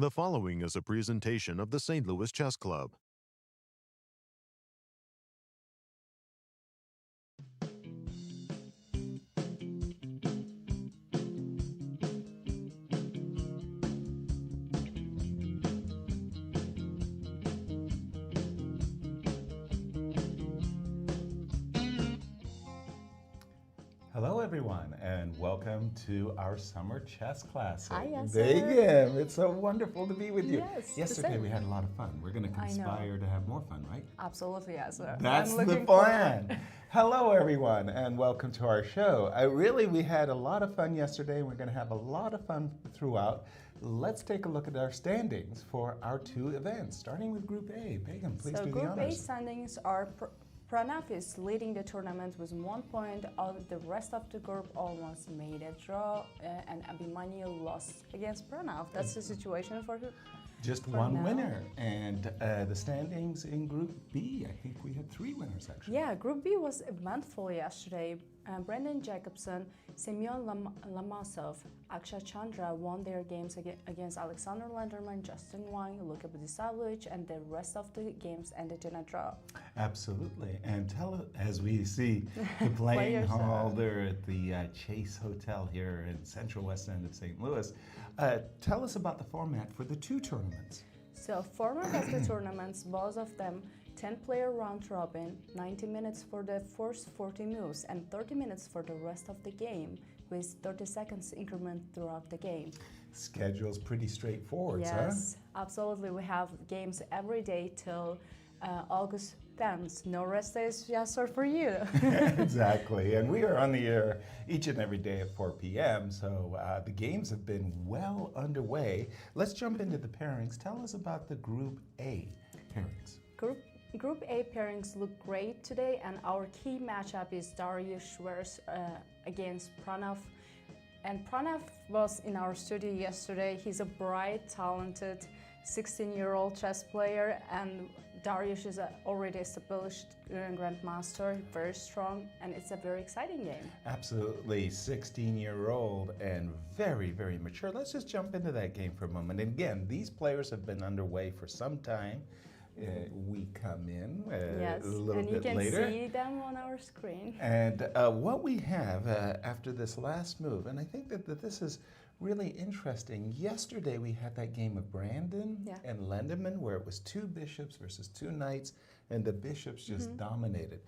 The following is a presentation of the St. Louis Chess Club. Hello everyone, and welcome to our summer chess class. Hi, Yasser. Begim, it's so wonderful to be with you. Yes, Yesterday we had a lot of fun. We're going to conspire to have more fun, right? Absolutely, Yasser. That's the plan. Hello everyone, and welcome to our show. We had a lot of fun yesterday, and we're going to have a lot of fun throughout. Let's take a look at our standings for our two events, starting with Group A. Begim, please do the honors. So Group A standings are Pranav is leading the tournament with 1 point. All the rest of the group almost made a draw, and Abhi lost against Pranav. That's the situation for just one winner. And the standings in Group B, I think we had 3 winners actually. Yeah, Group B was eventful yesterday. Brendan Jacobson, Semyon Lomasov, Akshat won their games against Alexander Lenderman, Justin Wang, Luka Budisavljevic, and the rest of the games ended in a draw. Absolutely. And as we see the playing hall there at the Chase Hotel here in central west end of St. Louis, tell us about the format for the 2 tournaments. So format of the tournaments, both of them 10-player round robin, 90 minutes for the first 40 moves and 30 minutes for the rest of the game, with 30 seconds increment throughout the game. Schedule's pretty straightforward, yes, absolutely. We have games every day till August 10th. No rest days, Yasser, for you. Exactly, and we are on the air each and every day at 4 p.m., so the games have been well underway. Let's jump into the pairings. Tell us about the Group A pairings. Group A pairings look great today, and our key matchup is Dariusz Swiercz against Pranav. And Pranav was in our studio yesterday. He's a bright, talented 16-year-old chess player, and Dariusz is already established Grandmaster, very strong, and it's a very exciting game. Absolutely, 16-year-old and very, very mature. Let's just jump into that game for a moment. And again, these players have been underway for some time. We come in a little bit later. And you can see them on our screen. And what we have after this last move, and I think that this is really interesting. Yesterday we had that game of Brandon and Lenderman where it was 2 bishops versus 2 knights, and the bishops just dominated.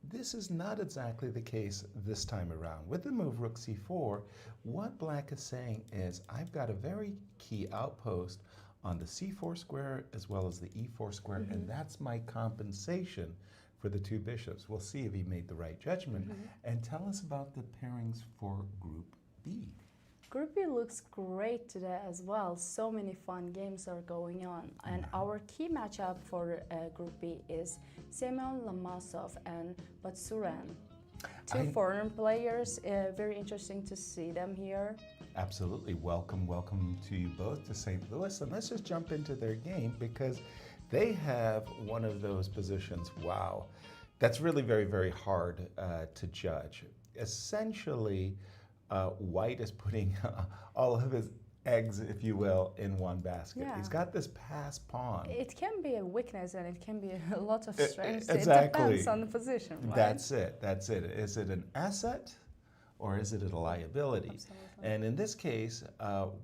This is not exactly the case this time around. With the move rook c4, what Black is saying is, I've got a very key outpost on the c4 square as well as the e4 square, and that's my compensation for the 2 bishops. We'll see if he made the right judgment. And tell us about the pairings for Group B. Group B looks great today as well. So many fun games are going on. And our key matchup for Group B is Semyon Lomasov and Batsuren. 2 foreign players, very interesting to see them here. Absolutely. Welcome to you both to St. Louis. And let's just jump into their game because they have one of those positions, wow, that's really very, very hard to judge. Essentially, White is putting all of his eggs, if you will, in one basket. Yeah. He's got this pass pawn. It can be a weakness and it can be a lot of strength. Exactly. It depends on the position, right? That's it. Is it an asset or is it a liability? Absolutely. And in this case,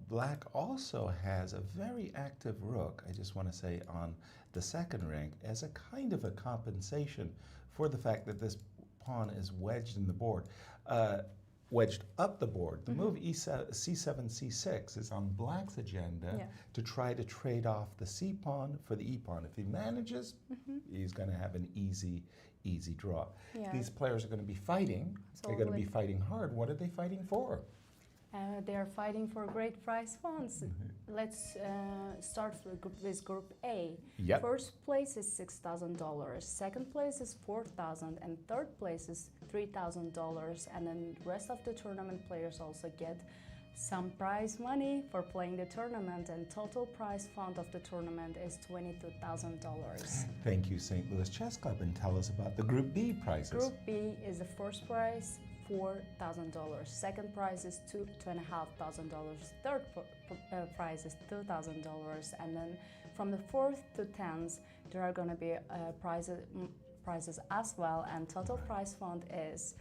Black also has a very active rook, I just want to say, on the second rank as a kind of a compensation for the fact that this pawn is wedged in the board. Wedged up the board. The move c7, c6 is on Black's agenda to try to trade off the c pawn for the e pawn. If he manages, he's going to have an easy draw. Yeah. These players are going to be fighting. Absolutely. They're going to be fighting hard. What are they fighting for? They are fighting for great prize funds. Let's start with Group A. Yep. First place is $6,000, second place is $4,000, and third place is $3,000. And then the rest of the tournament players also get some prize money for playing the tournament, and total prize fund of the tournament is $22,000. Thank you, St. Louis Chess Club, and tell us about the Group B prizes. Group B is the first prize $4,000. Second prize is $2,500. Third prize is $2,000. And then from the 4th to 10th, there are going to be prizes as well. And total prize fund is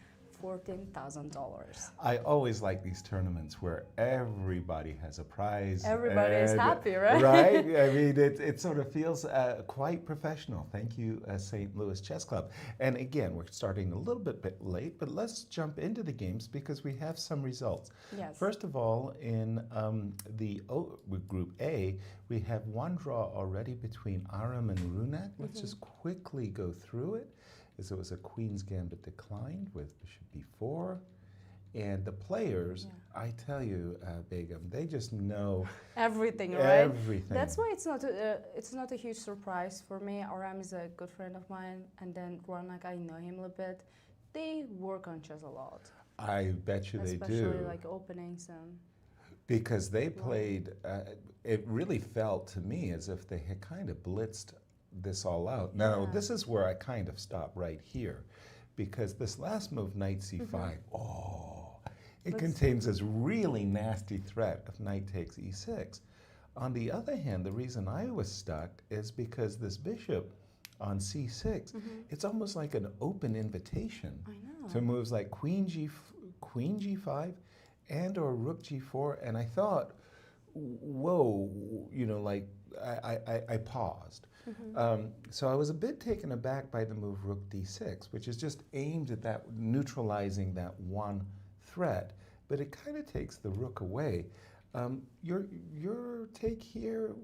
$14,000. I always like these tournaments where everybody has a prize. Everybody is happy, right? Right? I mean, it sort of feels quite professional. Thank you, St. Louis Chess Club. And again, we're starting a little bit late, but let's jump into the games because we have some results. Yes. First of all, in the Group A, we have one draw already between Aram and Raunak. Let's just quickly go through it. As it was a Queen's Gambit declined with Bishop B4. And the players, I tell you, Begim, they just know everything, right? Everything. That's why it's not a huge surprise for me. Aram is a good friend of mine, and then Raunak, I know him a little bit. They work on chess a lot. I bet you they do. Especially like openings and... Because they played, it really felt to me as if they had kind of blitzed this all out. Now, this is where I kind of stop right here, because this last move, knight c5, it contains this really nasty threat if knight takes e6. On the other hand, the reason I was stuck is because this bishop on c6, it's almost like an open invitation to moves like queen g5 and or rook g4, and I thought, whoa, you know, like I paused. So I was a bit taken aback by the move rook d6, which is just aimed at that neutralizing that one threat, but it kind of takes the rook away. Your take here?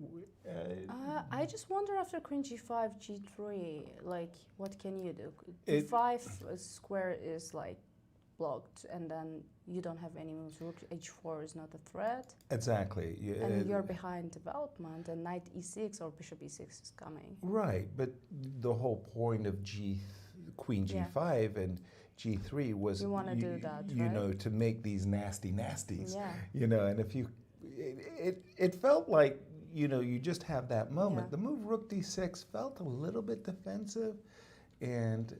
I just wonder after queen g5, g3, like what can you do? d5 square is like blocked, and then you don't have any moves. Rook h4 is not a threat. Exactly. And you're behind development, and knight e6 or bishop e6 is coming. Right, but the whole point of queen g5 and g3 was you want to do that, you know, to make these nasties. Yeah. You know, and if you, it felt like, you know, you just have that moment. The move rook d6 felt a little bit defensive, and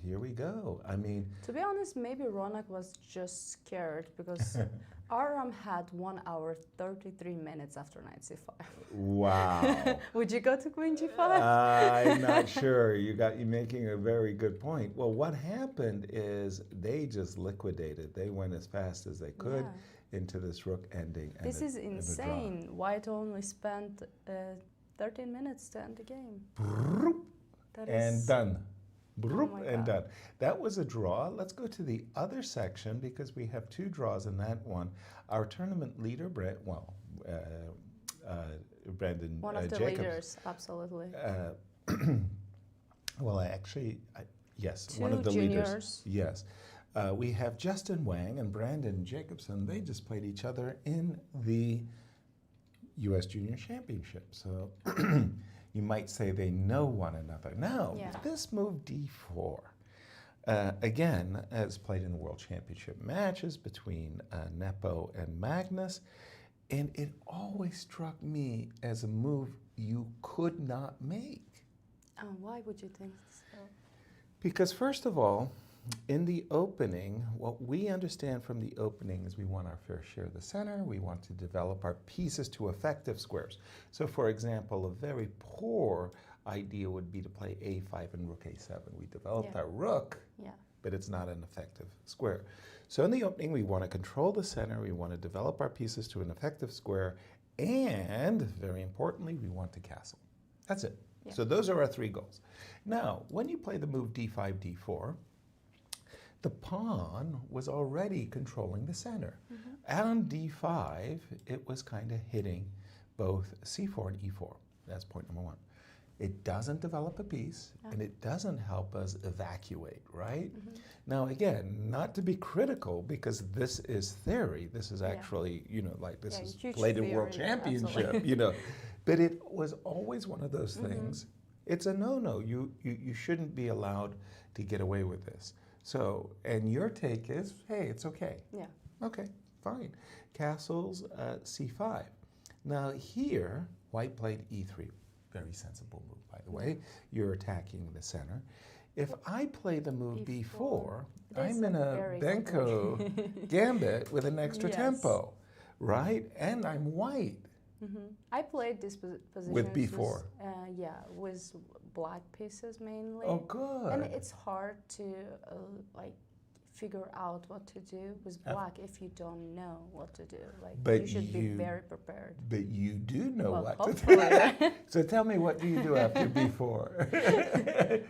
here we go. I mean, to be honest, maybe Raunak was just scared because Aram had 1 hour 33 minutes after knight c5. Wow. Would you go to queen g5? I'm not sure. You're making a very good point. Well, what happened is they just liquidated. They went as fast as they could into this rook ending. This is insane. White only spent 13 minutes to end the game. And done. And done. That was a draw. Let's go to the other section because we have two draws in that one. Our tournament leader, Brandon one of the Jacobs, leaders, absolutely. Well, actually, yes, two one of the juniors. leaders. Yes. We have Justin Wang and Brandon Jacobson. They just played each other in the U.S. Junior Championship. So you might say they know one another. Now, this move d4, again, as played in the World Championship matches between Nepo and Magnus, and it always struck me as a move you could not make. Why would you think so? Because first of all, in the opening, what we understand from the opening is we want our fair share of the center. We want to develop our pieces to effective squares. So, for example, a very poor idea would be to play a5 and rook a7. We developed our rook, but it's not an effective square. So in the opening, we want to control the center. We want to develop our pieces to an effective square. And, very importantly, we want to castle. That's it. So those are our three goals. Now, when you play the move d5, d4, the pawn was already controlling the center. On d5, it was kind of hitting both c4 and e4. That's point number one. It doesn't develop a piece, and it doesn't help us evacuate, right? Now, again, not to be critical, because this is theory. This is actually, you know, like this is played in World Championship, you know. But it was always one of those things. It's a no-no. You shouldn't be allowed to get away with this. So, and your take is, hey, it's okay. Yeah. Okay, fine. Castles, c5. Now here, white played e3. Very sensible move, by the way. You're attacking the center. if I play the move b4, This I'm in a very Benko gambit with an extra Yes. tempo, right? And I'm white. I played this position With b4? With black pieces mainly. Oh, good. And it's hard to like figure out what to do with black if you don't know what to do. Like But you should be very prepared. But you do know Well, what to hopefully. do. So tell me, what do you do after b4?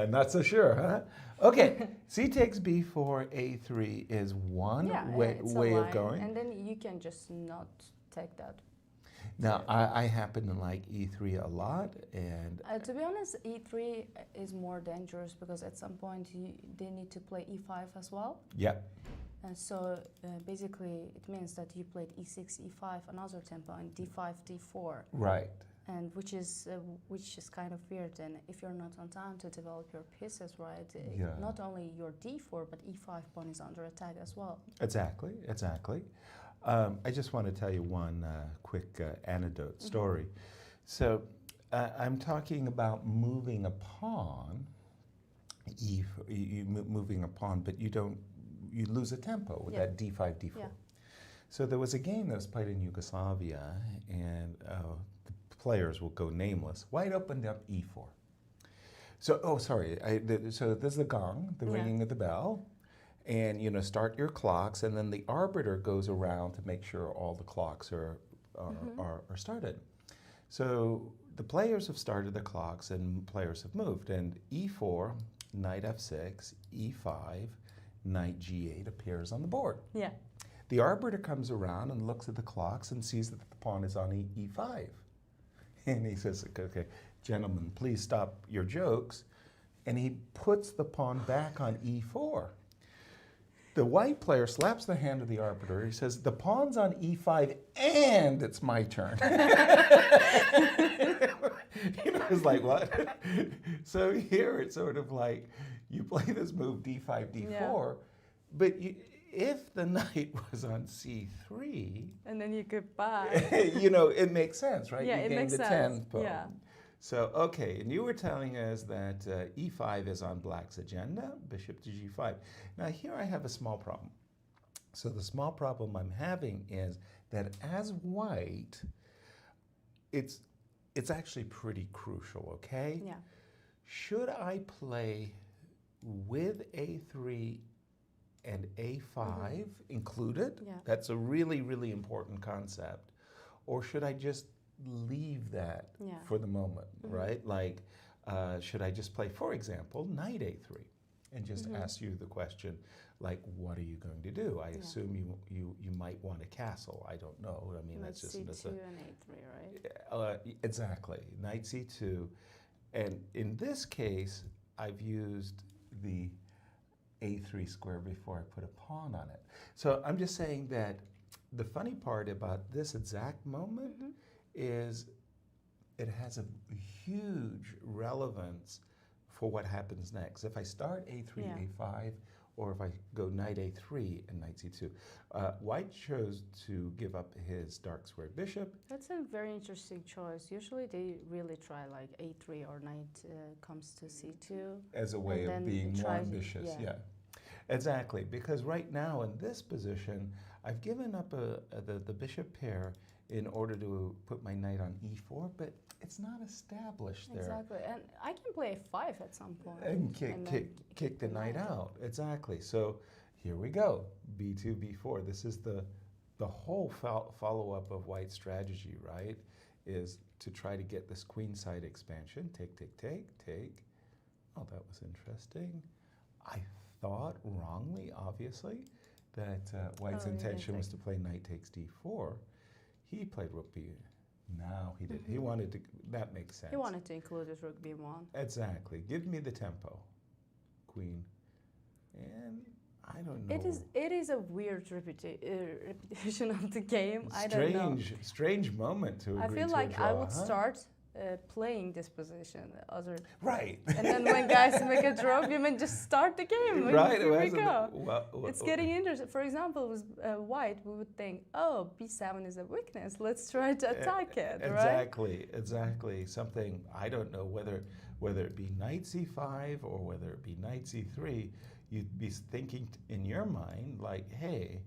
Not so sure, huh? Okay, c takes b4, a3 is one way it's a of line, going. and then you can just not take that. Now, I happen to like e3 a lot, and To be honest, e3 is more dangerous because at some point they need to play e5 as well. yeah, And so basically it means that you played e6, e5, another tempo, and d5, d4. right. And which is kind of weird. And if you're not on time to develop your pieces right, not only your d4 but e5 pawn is under attack as well. Exactly, exactly. I just want to tell you one quick anecdote story. So I'm talking about moving a pawn, moving a pawn, but you lose a tempo with that d5, d4. Yeah. So there was a game that was played in Yugoslavia, and the players will go nameless. White opened up e4. So, so there's the gong, the ringing of the bell. And start your clocks, and then the arbiter goes around to make sure all the clocks are started. So the players have started the clocks, and players have moved. And e4, knight f6, e5, knight g8 appears on the board. Yeah. The arbiter comes around and looks at the clocks and sees that the pawn is on e5, and he says, "Okay, gentlemen, please stop your jokes." And he puts the pawn back on e4. The white player slaps the hand of the arbiter. He says, "The pawn's on e5 and it's my turn." It's like, what? So here it's sort of like you play this move d5, d4, but if the knight was on c3, and then you could buy. It makes sense, right? Yeah, you it gain makes the sense. 10 pawn. Yeah. So, okay, and you were telling us that e5 is on black's agenda, bishop to g5. Now, here I have a small problem. So the small problem I'm having is that as white, it's actually pretty crucial, okay? Yeah. Should I play with a3 and a5 included? Yeah. That's a really, really important concept. Or should I just leave that for the moment, right? Like, should I just play, for example, knight a3 and just ask you the question, like, what are you going to do? I assume you might want a castle. I don't know. I mean, that's just c2 and a3, right? Exactly, knight c2, and in this case, I've used the a3 square before I put a pawn on it. So I'm just saying that the funny part about this exact moment is it has a huge relevance for what happens next. If I start a3, a5, or if I go knight a3 and knight c2. White chose to give up his dark squared bishop. That's a very interesting choice. Usually they really try like a3 or knight comes to c2. As a way of being more ambitious, Exactly, because right now in this position, I've given up the bishop pair in order to put my knight on e4, but it's not established there. Exactly, and I can play a5 at some point. And kick the knight out, exactly. So here we go, b2, b4. This is the whole follow-up of White's strategy, right? Is to try to get this queenside expansion. Take, take, take, take. Oh, that was interesting. I thought wrongly, obviously, that White's intention was to play knight takes d4. He played rook b. No, he didn't. He wanted to. That makes sense. He wanted to include his rook b1. Exactly. Give me the tempo, queen, and I don't know. It is a weird repetition of the game. I don't know. Strange moment to agree to I feel a like draw, I would start playing this position. Right. And then when guys make a draw, women just start the game. Right. Here we go. Well, it's getting interesting. For example, with white, we would think, oh, b7 is a weakness. Let's try to attack it, right? Exactly. Something, I don't know whether it be knight c5 or whether it be knight c3, you'd be thinking in your mind like, hey,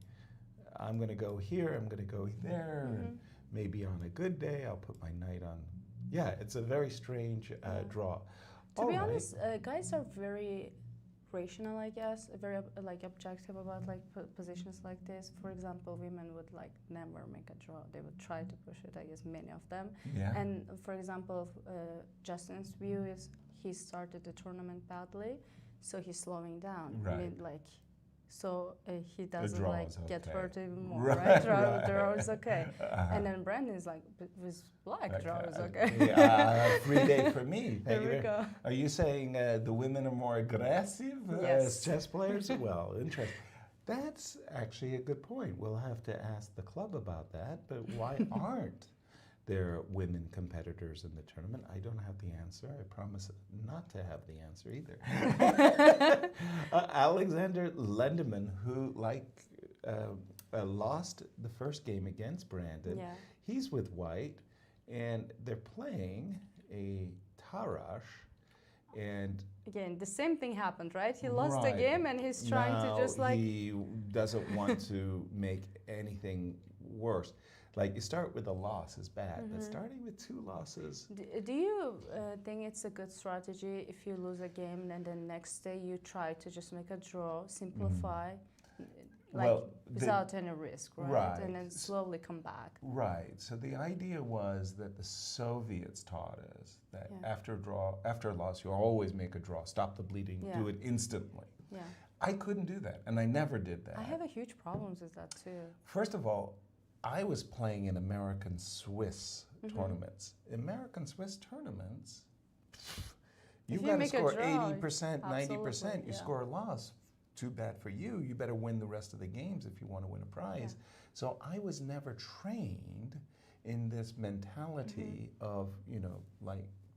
I'm going to go here, I'm going to go there, and maybe on a good day I'll put my knight on. Yeah, it's a very strange draw. To be honest, guys are very rational, I guess, very objective about positions like this. For example, women would never make a draw. They would try to push it, I guess, many of them. Yeah. And for example, Justin's view is he started the tournament badly, so he's slowing down. Right. I mean, so he doesn't get hurt even more, right? Draw is okay. And then Brandon is with black, draw is okay. Free day for me. There we go. Are you saying the women are more aggressive as chess players? Well, interesting. That's actually a good point. We'll have to ask the club about that. But why aren't there women competitors in the tournament? I don't have the answer. I promise not to have the answer either. Alexander Lendeman, who lost the first game against Brandon, he's with white, and they're playing a Tarash, and again, the same thing happened, right? He lost the game, and he's trying to just he doesn't want to make anything worse. You start with a loss is bad, but starting with two losses. Do you think it's a good strategy if you lose a game and then next day you try to just make a draw, simplify, without any risk, right? And then slowly come back. Right. So the idea was that the Soviets taught us that after a loss, you always make a draw, stop the bleeding, do it instantly. Yeah. I couldn't do that, and I never did that. I have a huge problems with that too. First of all, I was playing in American-Swiss tournaments. American-Swiss tournaments, you've got to score 80%, 90%. You score a loss, too bad for you. You better win the rest of the games if you want to win a prize. So I was never trained in this mentality of,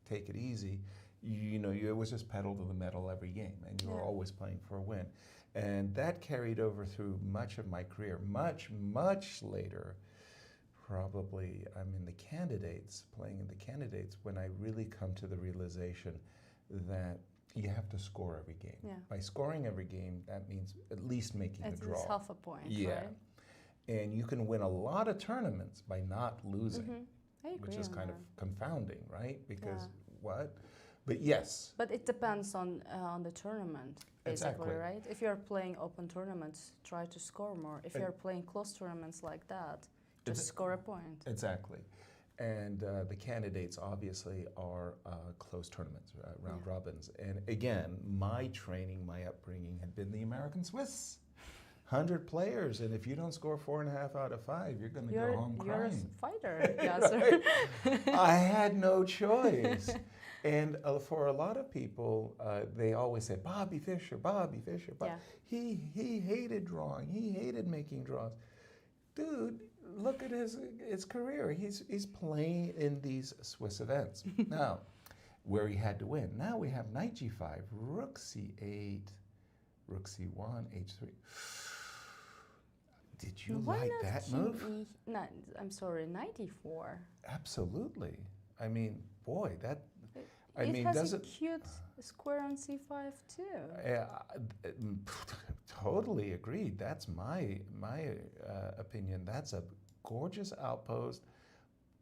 take it easy. You was just pedal to the metal every game, and you were always playing for a win. And that carried over through much of my career. Much, much later, probably I'm in the candidates, playing in the candidates, when I really come to the realization that you have to score every game. Yeah. By scoring every game, that means at least making a draw. It's half a point, right? And you can win a lot of tournaments by not losing, I agree, which is kind of confounding, right? Because what? But yes. But it depends on the tournament, basically, right? If you're playing open tournaments, try to score more. If you're playing close tournaments like that, just score a point. Exactly. And the candidates obviously are close tournaments, round robins. And again, my training, my upbringing had been the American-Swiss. 100 players, and if you don't score 4.5 out of 5, you're going to go home crying. You're a fighter, Yasser. I had no choice. And for a lot of people, they always say, Bobby Fischer. He hated drawing. He hated making draws. Dude, look at his career. He's playing in these Swiss events. Now, where he had to win. Now we have knight g5, rook c8, rook c1, h3. Did you like that move? I'm sorry, knight e4. Absolutely. I mean, boy, that... It has a cute square on c5 too. Totally agreed. That's my opinion. That's a gorgeous outpost.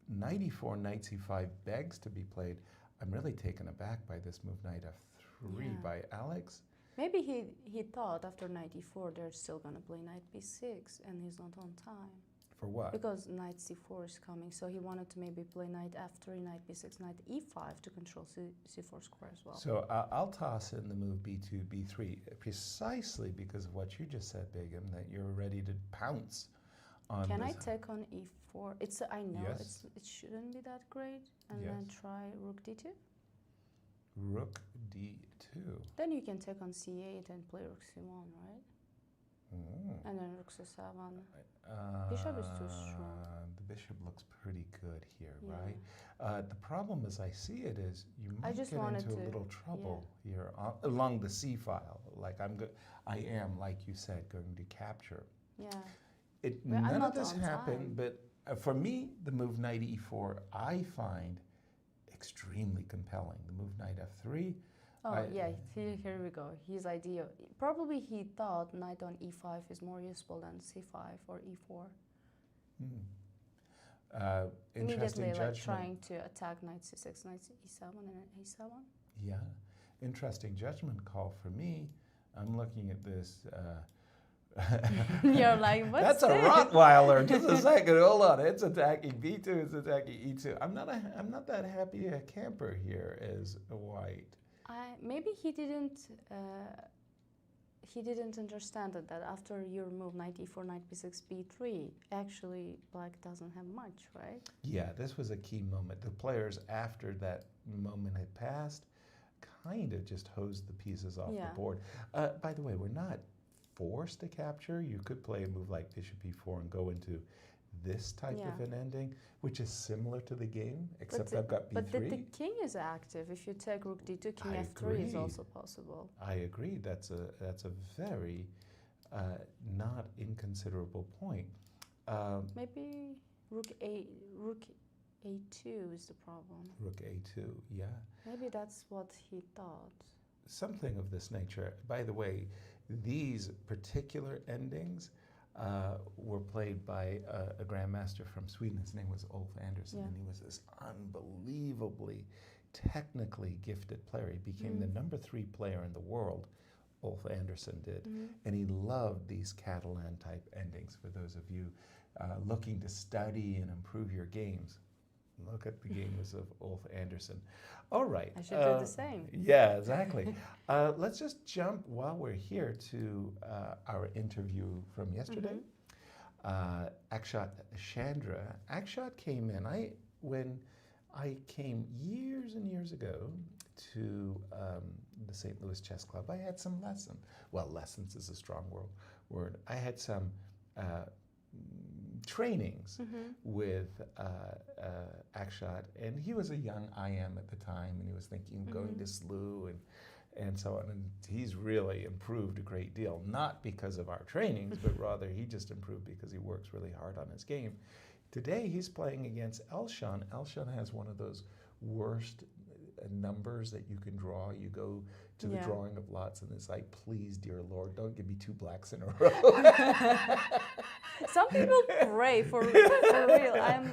Knight e4, knight c5 begs to be played. I'm really taken aback by this move, knight f3 by Alex. Maybe he thought after knight e4 they're still going to play knight b6 and he's not on time. For what? Because knight c4 is coming, so he wanted to maybe play knight f3, knight b6, knight e5 to control c4 square as well. So I'll toss in the move b2, b3, precisely because of what you just said, Begim, that you're ready to pounce on Can this. I take on e4? I know it shouldn't be that great. And then try rook d2? Rook d2. Then you can take on c8 and play rook c1, right? And then rook c7. Bishop is too strong. The bishop looks pretty good here, Yeah. right? The problem as I see it is you I might just get wanted into a to- little trouble here along the C file. Like I am, like you said, going to capture. Yeah. It, Well, I'm none of not this on happened, time. but for me, the move knight e4 I find extremely compelling. The move knight f3. Oh, yeah, here we go. His idea. Probably he thought knight on e5 is more useful than c5 or e4. Interesting Immediately, like judgment. trying to attack knight c6, knight e7, and a7. Yeah, interesting judgment call for me. I'm looking at this. You're like, what's That's a this? Rottweiler. Just a second, hold on. It's attacking b2. It's attacking e2. I'm not that happy a camper here as a white. Maybe he didn't understand that after your move knight e4, knight b6, b3, actually black doesn't have much, right? Yeah, this was a key moment. The players, after that moment had passed, kind of just hosed the pieces off the board. By the way, we're not forced to capture. You could play a move like bishop e4 and go into this type of an ending, which is similar to the game, except I've got b3. But the king is active. If you take rook d2, king f3 is also possible. I agree. That's a very not inconsiderable point. Maybe rook a2 is the problem. Rook a2, yeah. Maybe that's what he thought. Something of this nature. By the way, these particular endings were played by a grandmaster from Sweden. His name was Ulf Andersson, and he was this unbelievably technically gifted player. He became the number 3 player in the world, Ulf Andersson did, and he loved these Catalan type endings. For those of you looking to study and improve your games, look at the games of Ulf Andersson. All right. I should do the same. Yeah, exactly. Let's just jump while we're here to our interview from yesterday. Akshat Chandra. Akshat came in. When I came years and years ago to the St. Louis Chess Club, I had some lessons. Well, lessons is a strong word. I had some trainings with Akshat, and he was a young IM at the time, and he was thinking of going to SLU and so on, and he's really improved a great deal, not because of our trainings, but rather he just improved because he works really hard on his game. Today he's playing against Elshan. Elshan has one of those worst numbers that you can draw. You go to the drawing of lots and it's like, please, dear Lord, don't give me 2 blacks in a row. Some people pray for real.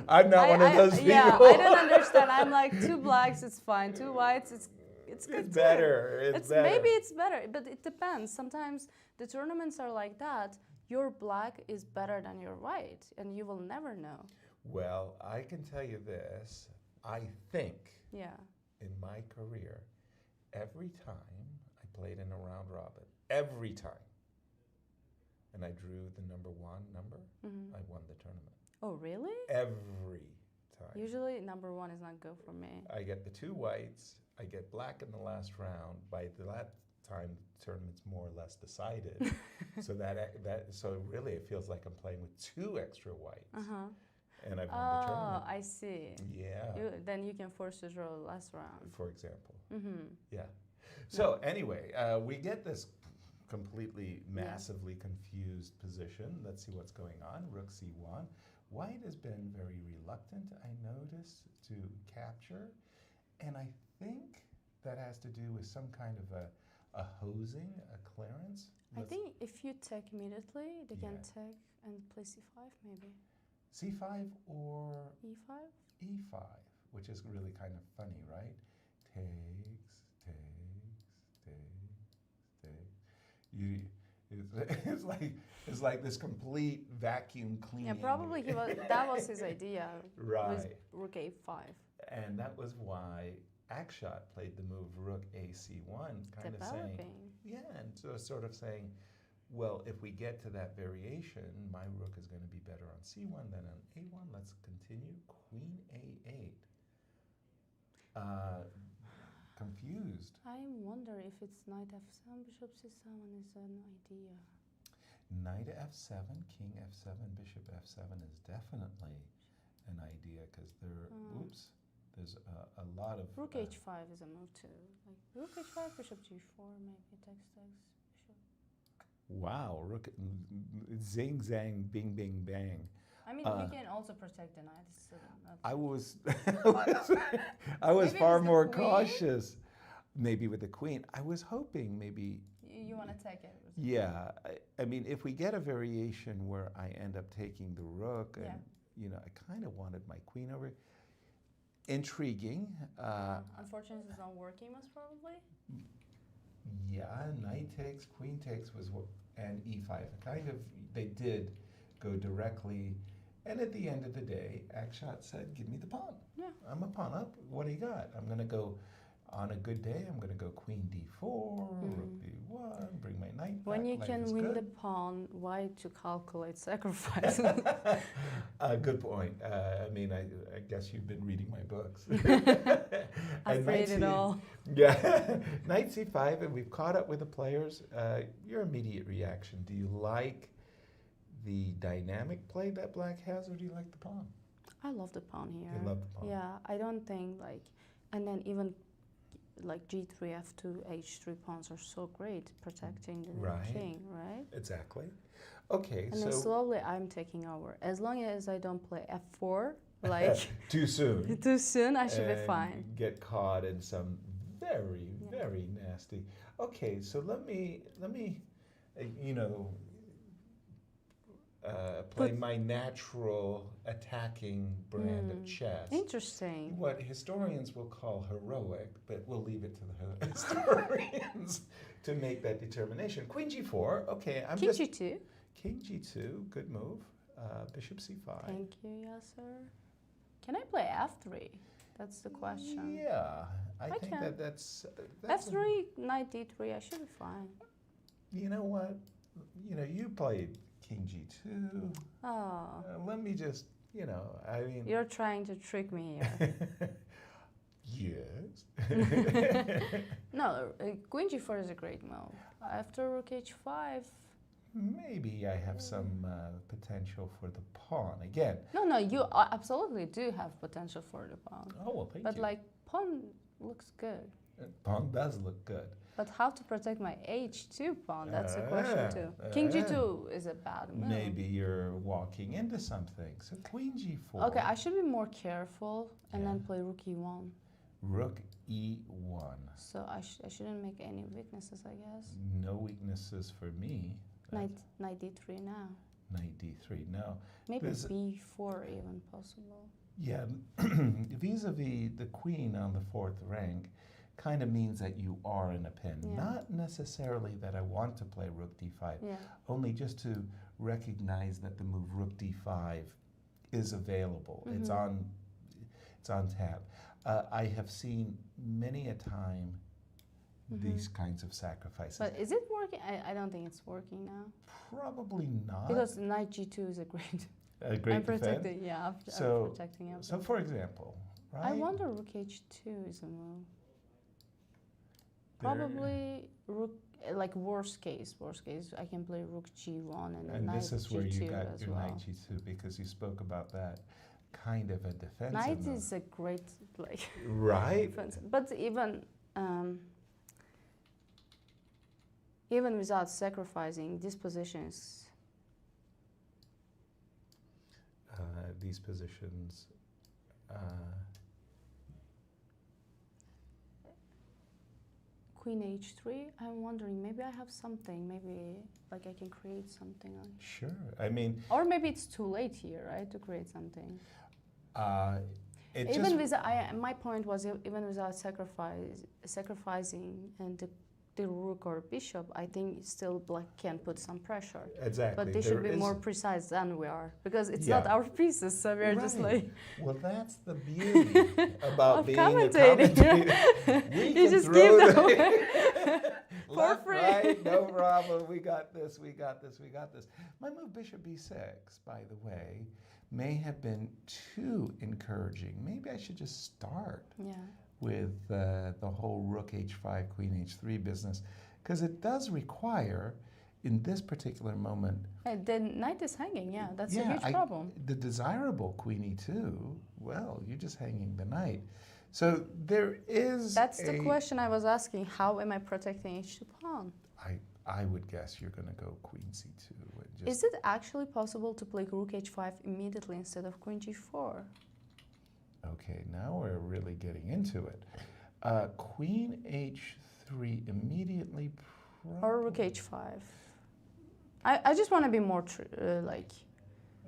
I'm not one of those people. Yeah, I don't understand. I'm like, 2 blacks, it's fine. 2 whites, it's good. It's better. It's better. Maybe it's better, but it depends. Sometimes the tournaments are like that. Your black is better than your white, and you will never know. Well, I can tell you this. I think in my career, every time I played in a round robin, every time, and I drew the number 1 number, I won the tournament. Oh, really? Every time. Usually number 1 is not good for me. I get the 2 whites, I get black in the last round. By that time, the tournament's more or less decided. So really it feels like I'm playing with 2 extra whites. And I've won the tournament. Oh, I see. Yeah. Then you can force to draw the last round. For example. Yeah. So anyway, we get this completely massively confused position. Let's see what's going on. Rook c1. White has been very reluctant, I notice, to capture. And I think that has to do with some kind of a hosing, a clearance. I think if you take immediately, they can take and play c5 maybe. c5 or e5? e5, which is really kind of funny, right? Takes. It's like this complete vacuum cleaning. Yeah, probably that was his idea. Right. Was rook a5. And that was why Akshat played the move rook ac1, kind of saying, and so sort of saying, well, if we get to that variation, my rook is going to be better on c1 than on a1. Let's continue. Queen a8. Confused. I wonder if it's knight f7, bishop c7 is an idea. Knight f7, king f7, bishop f7 is definitely an idea because there's a lot of... Rook h5 is a move too. Like rook h5, bishop g4, maybe takes, bishop. Wow, rook, zing, zang, bing, bing, bang. I mean, you can also protect the knight. It's still not I was Maybe far with the more queen? cautious. Maybe with the queen. I was hoping maybe... You want to take it? Yeah, I mean, if we get a variation where I end up taking the rook, and I kind of wanted my queen over. Intriguing. Unfortunately, it's not working, most probably. Yeah, knight takes, queen takes and e5. Kind of, they did go directly, and at the end of the day, Akshat said, "Give me the pawn. Yeah. I'm a pawn up. What do you got? I'm gonna go." On a good day, I'm going to go queen d4, rook d1, bring my knight back. When you Life can is win good. the pawn, why to calculate sacrifice? Good point. I mean, I guess you've been reading my books. I've read it all. Yeah, knight c5, and we've caught up with the players. Your immediate reaction, do you like the dynamic play that black has, or do you like the pawn? I love the pawn here. You love the pawn. Yeah, I don't think and then even like g3, f2, h3 pawns are so great protecting the king, right? Exactly. Okay, and then slowly I'm taking over. As long as I don't play f4, too soon. Too soon, I should be fine. Get caught in some very, very nasty. Okay, so let me play my natural attacking brand of chess. Interesting. What historians will call heroic, but we'll leave it to the historians to make that determination. Queen g4, okay. King g2. King g2, good move. Bishop c5. Thank you, Yasser. Can I play f3? That's the question. Yeah, I think that's f3, knight d3, I should be fine. You know what? You played King g2. Oh. Let me just, I mean... You're trying to trick me here. Yes. No, Queen g4 is a great move. After rook h5... Maybe I have some potential for the pawn again. No, you absolutely do have potential for the pawn. Oh, well, thank you. But pawn looks good. Pawn does look good. But how to protect my h2 pawn? That's the question too. King g2 is a bad move. Maybe you're walking into something. So queen g4. Okay, I should be more careful and then play rook e1. Rook e1. So I shouldn't make any weaknesses, I guess. No weaknesses for me. Knight d3 now. Knight d3 now. Maybe b4 even possible. Yeah, vis-a-vis the queen on the fourth rank kind of means that you are in a pin. Yeah. Not necessarily that I want to play rook d5, only just to recognize that the move rook d5 is available. It's on tap. I have seen many a time these kinds of sacrifices. But is it working? I don't think it's working now. Probably not. Because knight g2 is a great I'm protecting, I'm protecting everything. So for example, right? I wonder rook h2 is a move. Probably rook, worst case, I can play rook g1 and then knight g2 this is where you got your well. knight g2 because you spoke about that kind of a defensive Knight move. is a great right. defense. But even without sacrificing, these positions. These positions. Queen h3. I'm wondering, maybe I have something. Maybe I can create something. Sure. I mean. Or maybe it's too late here, right, to create something. My point was even without sacrificing and the rook or bishop, I think still black can put some pressure. Exactly. But they should be more precise than we are, because it's not our pieces, so we're just like... Well, that's the beauty about being commentating. a commentator. You just give them away for free. Right, no problem. We got this. My move bishop b6, by the way, may have been too encouraging. Maybe I should just start. Yeah. With the whole rook h5, queen h3 business, because it does require in this particular moment. The knight is hanging, yeah, that's a huge problem. The desirable queen e2, well, you're just hanging the knight. So there is That's the question I was asking. How am I protecting h2 pawn? I would guess you're going to go queen c2. And just Is it actually possible to play rook h5 immediately instead of queen g4? Okay, now we're really getting into it. Queen h3 immediately. Or rook h5. I just want to be more like.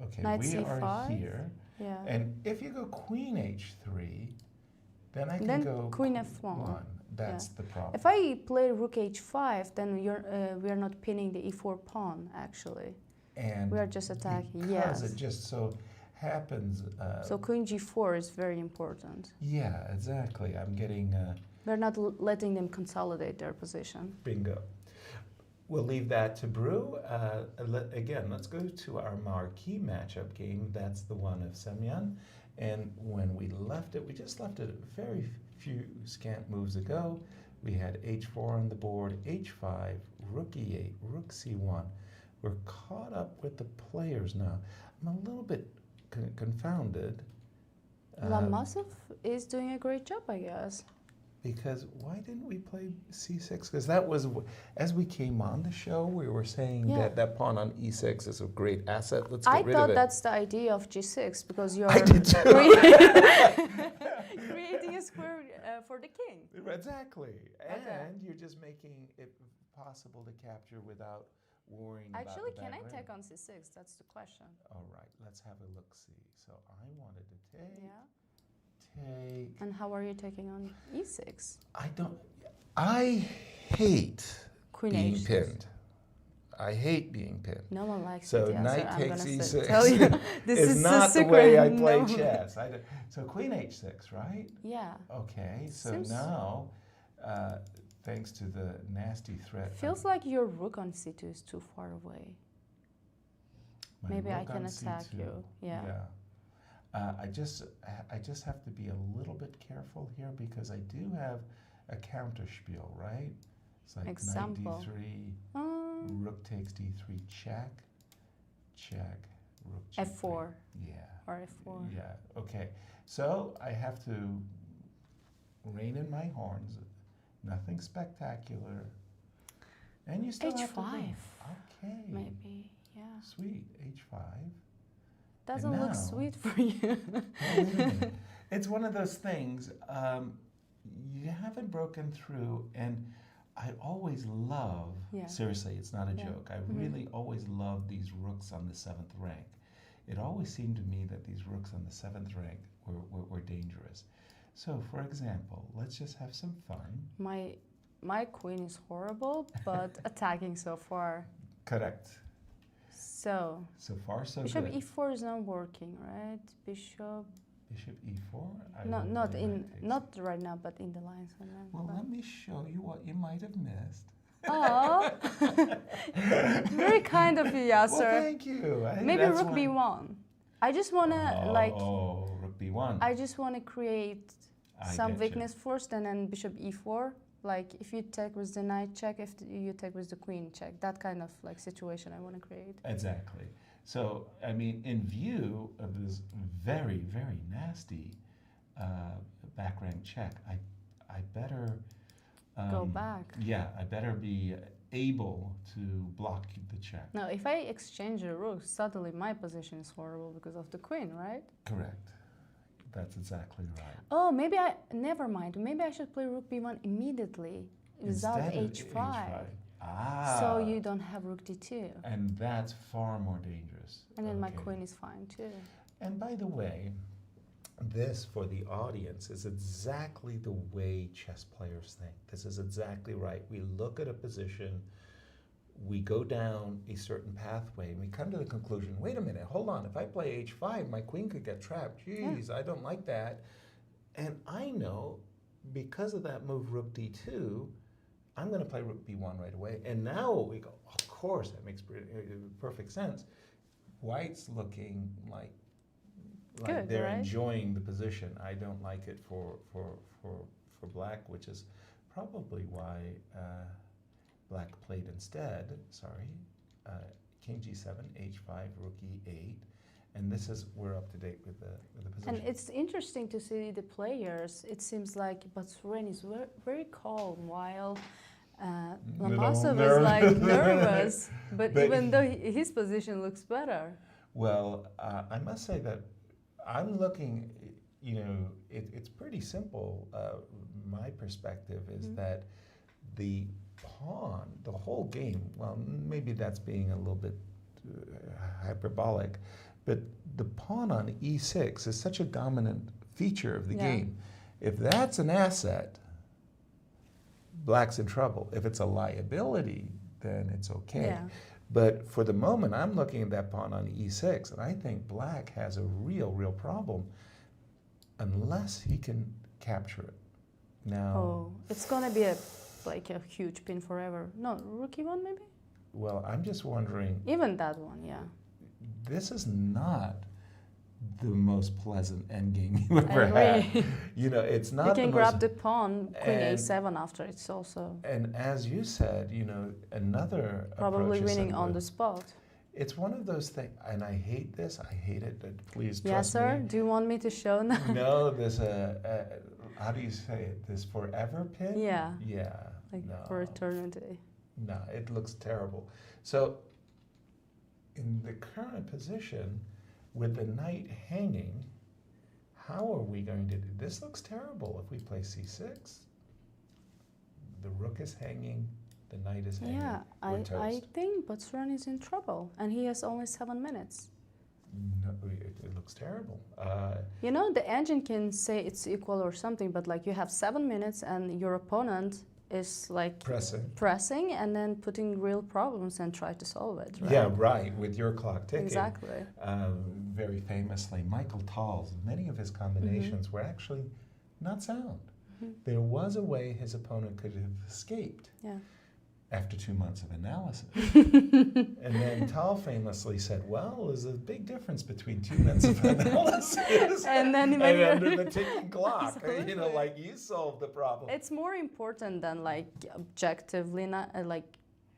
Okay, knight we c5. are here. Yeah. And if you go queen h3, then I can go queen f1. That's the problem. If I play rook h5, then we are not pinning the e4 pawn, actually. And we are just attacking, because it just so happens... so queen g4 is very important. Yeah, exactly. I'm getting... we're not letting them consolidate their position. Bingo. We'll leave that to brew. Again, let's go to our marquee matchup game. That's the one of Semyon. And when we left it, we just left it very few scant moves ago. We had h4 on the board, h5, rook e8, rook c1. We're caught up with the players now. I'm a little bit confounded. Lomasov is doing a great job, I guess. Because why didn't we play c6? Because that was, as we came on the show, we were saying that that pawn on e6 is a great asset. Let's get rid of it. I thought that's the idea of g6 because you're creating a square for the king. Exactly. And you're just making it possible to capture without worrying about Actually, the can I back take range. on c6? That's the question. All right, let's have a look-see. So I wanted to take... Yeah. Take. And how are you taking on e6? I hate Queen being h6. pinned. I hate being pinned. No one likes so it. Yeah, knight so takes e6 tell you, this is is not the the way I secret. play No. chess. So queen h6, right? Yeah. Okay, so Seems now, thanks to the nasty threat. Feels like your rook on c2 is too far away. Maybe I can attack C2. you. Yeah. I just have to be a little bit careful here because I do have a counter spiel, right? It's like Example. knight d3, rook takes d3, check, check, rook check. f4. Yeah. Or f4. Yeah. Okay. So I have to rein in my horns. Nothing spectacular. And you still have to h5. win. Okay. Maybe. Yeah. Sweet. h5. Doesn't look sweet for you. Well, wait a minute. It's one of those things, you haven't broken through, and I always love, seriously, it's not a joke, I really always love these rooks on the 7th rank. It always seemed to me that these rooks on the 7th rank were dangerous. So, for example, let's just have some fun. My queen is horrible, but attacking so far. Correct. So far, so Bishop good. e4 is not working, right? Bishop e4? Not right now, but in the lines. Well, let me show you what you might have missed. Oh, very kind of you, Yasser. Well, thank you. Maybe rook b1. I just want to rook b1. I just want to create some weakness first, and then bishop e4. Like if you take with the knight check, if you take with the queen check, that kind of like situation I want to create. Exactly. So I mean, in view of this very, very nasty back rank check, I better go back. Yeah, I better be able to block the check. Now, if I exchange the rook, suddenly my position is horrible because of the queen, right? Correct. That's exactly right. Oh, never mind. Maybe I should play rook b1 immediately without h5. Ah. So you don't have rook d2. And that's far more dangerous. And then my queen is fine too. And by the way, this for the audience is exactly the way chess players think. This is exactly right. We look at a position, we go down a certain pathway, and we come to the conclusion, wait a minute, hold on, if I play h5, my queen could get trapped. Jeez, I don't like that. And I know, because of that move rook d2, I'm going to play rook b1 right away. And now we go, of course, that makes perfect sense. White's looking like good, they're right? enjoying the position. I don't like it for black, which is probably why black played instead. Sorry. King G7, H5, Rook E8, and this is, we're up to date with the position. And it's interesting to see the players. It seems like Batsuren is very calm, while Lomasov is like nervous, but even though his position looks better. Well, I must say that I'm looking, it's pretty simple. My perspective is that the pawn, the whole game, well, maybe that's being a little bit hyperbolic, but the pawn on E6 is such a dominant feature of the game. If that's an asset, Black's in trouble. If it's a liability, then it's okay. Yeah. But for the moment, I'm looking at that pawn on E6, and I think Black has a real problem unless he can capture it. Now, it's gonna be a huge pin forever. No, Rook E1 maybe? Well, I'm just wondering. Even that one, yeah. This is not the most pleasant endgame you ever had. It's not. You can grab the pawn, Queen A7 after. It's also. And as you said, another probably winning on the spot. It's one of those things, and I hate this. I hate it. Please trust Yasser, me. do you want me to show now? No, this. How do you say it? This forever pin? Yeah. Yeah. For eternity. No, it looks terrible. So, in the current position, with the knight hanging, how are we going to do this? Looks terrible if we play C6. The rook is hanging, the knight is hanging. Yeah, I think Batsuren is in trouble, and he has only 7 minutes. No, it looks terrible. The engine can say it's equal or something, but you have 7 minutes, and your opponent is pressing and then putting real problems and try to solve it, right? Yeah, right, with your clock ticking. Exactly. Very famously, Michael Tall's, many of his combinations were actually not sound. There was a way his opponent could have escaped after 2 months of analysis. And then Tall famously said, well, there's a big difference between 2 months of analysis and under the ticking clock. You solved the problem. It's more important than objectively, not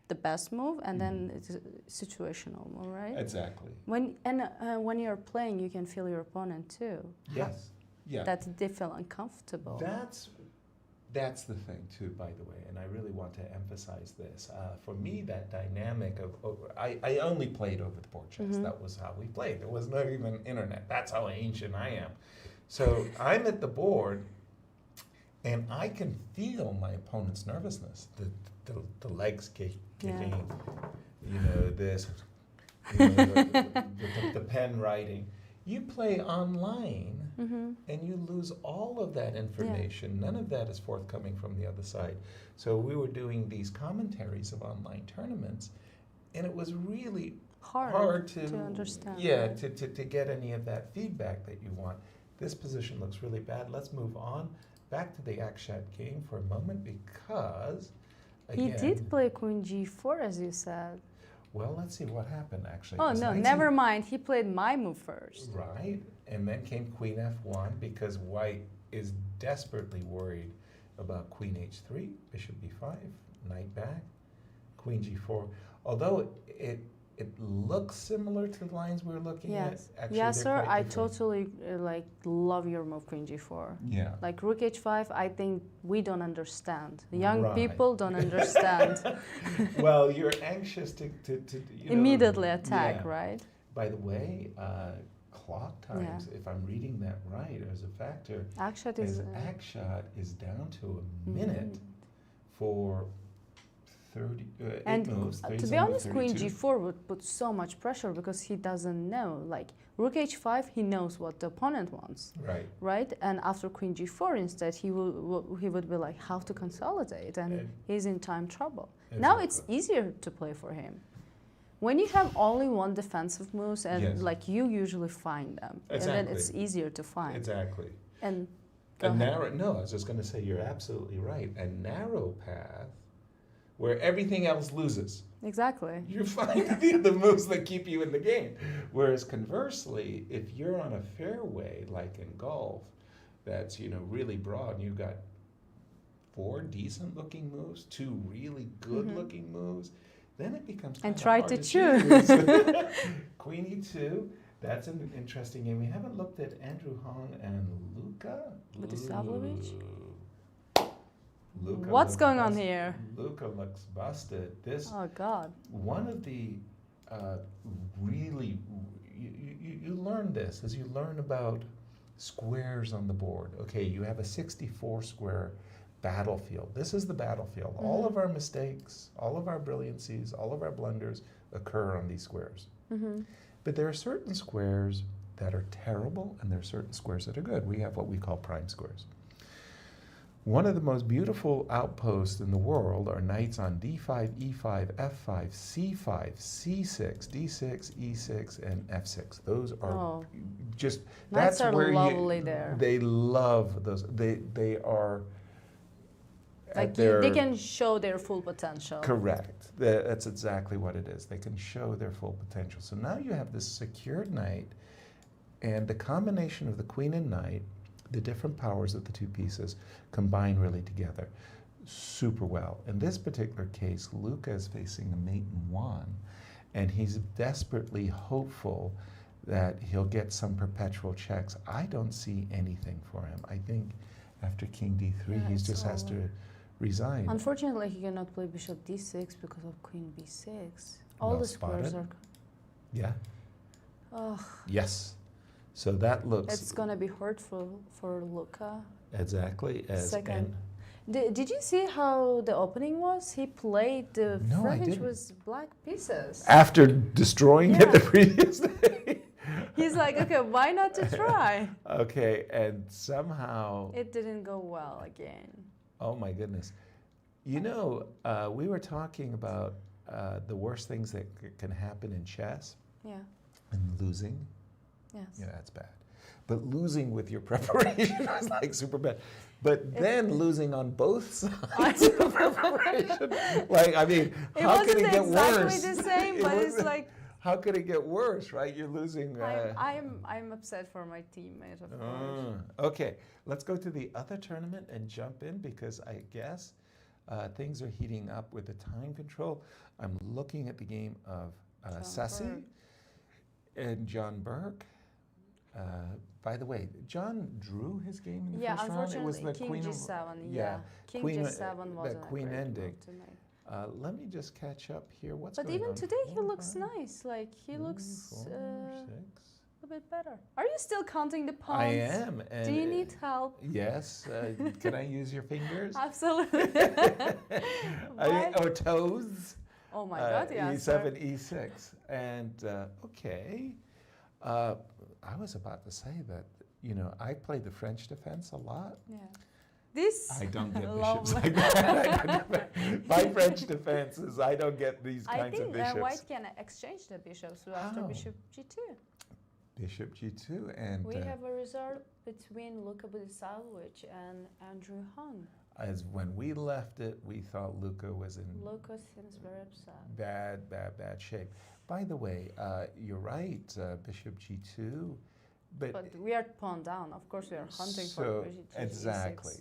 the best move, and then it's situational move, right? Exactly. When you're playing, you can feel your opponent too. Yes. Yeah. That they feel uncomfortable. That's the thing too, by the way, and I really want to emphasize this. For me, that dynamic of I only played over the board chess. That was how we played. There was not even internet. That's how ancient I am. So I'm at the board, and I can feel my opponent's nervousness. The legs kicking, this, the pen writing. You play online, and you lose all of that information. Yeah. None of that is forthcoming from the other side. So we were doing these commentaries of online tournaments, and it was really hard to understand. Yeah, to get any of that feedback that you want. This position looks really bad. Let's move on back to the Akshat game for a moment, because again, he did play Queen G4, as you said. Well, let's see what happened, actually. Oh, no, never mind. He played my move first. Right. And then came Queen F1, because White is desperately worried about Queen H3, Bishop B5, Knight back, Queen G4. Although it looks similar to the lines we were looking at. Actually, Yasser, I totally love your move Queen G4. Yeah. Rook H5, I think we don't understand. The young people don't understand. Well, you're anxious to immediately attack, right? By the way, clock times, if I'm reading that right, as a factor, Akshat is down to a minute for 8 moves. To be honest, Queen G4 would put so much pressure, because he doesn't know. Rook H5, he knows what the opponent wants. Right. Right? And after Queen G4, instead, he would be how to consolidate, and he's in time trouble. Exactly. Now it's easier to play for him. When you have only one defensive moves, and you usually find them, and then it's easier to find. Exactly. And I was just going to say, you're absolutely right. A narrow path where everything else loses. Exactly. You find the moves that keep you in the game. Whereas conversely, if you're on a fairway, like in golf, that's really broad, and you've got 4 decent-looking moves, 2 really good-looking moves, then it becomes and kind of try hard to choose. Queen e2. That's an interesting game. We haven't looked at Andrew Hong and Luka. Vladislavovich? Luka What's looks going on busted. here? Luka looks busted. This Oh God. one of the really you learn this as you learn about squares on the board. Okay, you have a 64 square battlefield. This is the battlefield. All of our mistakes, all of our brilliancies, all of our blunders occur on these squares. But there are certain squares that are terrible and there are certain squares that are good. We have what we call prime squares. One of the most beautiful outposts in the world are knights on d5, e5, f5, c5, c6, d6, e6, and f6. Those are just Knights that's are where lovely there. They love those. They are Like they can show their full potential. Correct. That's exactly what it is. They can show their full potential. So now you have this secured knight, and the combination of the queen and knight, the different powers of the two pieces combine really together super well. In this particular case, Luka is facing a mate in one, and he's desperately hopeful that he'll get some perpetual checks. I don't see anything for him. I think after king d3, he just has to resign. Unfortunately, he cannot play bishop d6 because of queen b6. All the squares are... Yeah. Ugh. Yes. So that looks... It's going to be hurtful for Luka. Exactly. Second. Did you see how the opening was? He played the French with black pieces. After destroying it the previous day. He's like, okay, why not to try? Okay, and somehow... It didn't go well again. Oh my goodness. You know, we were talking about the worst things that can happen in chess. Yeah. And losing. Yes. Yeah, that's bad. But losing with your preparation is like super bad. But then losing on both sides of the preparation. Like, I mean, how could it get worse? It wasn't exactly the same, but it's like... How could it get worse, right? You're losing... I'm upset for my teammate, of course. Okay, let's go to the other tournament and jump in because I guess things are heating up with the time control. I'm looking at the game of Sasi and John Burke. By the way, John drew his game in the first round. It was the King Queen G7, King G7 was that Queen ending. Let me just catch up here. What's going on? But even today he looks nice. Like he looks a bit better. Are you still counting the pawns? I am. And do you need help? Yes. Can I use your fingers? Absolutely. Or toes? Oh my God, yes. E7, E6. And okay. I was about to say that, you know, I played the French defense a lot. Yeah. I don't get bishops like that. My French defense is I don't get these kinds of bishops. I think white can exchange the bishops after bishop g2. Bishop g2 and... We have a result between Luka Vladislavovich and Andrew Hong. As when we left it, we thought Luka was in... Luka seems very upset. Bad shape. By the way, you're right, bishop g2. But we are pawn down. Of course, we are hunting for bishop g6. Exactly.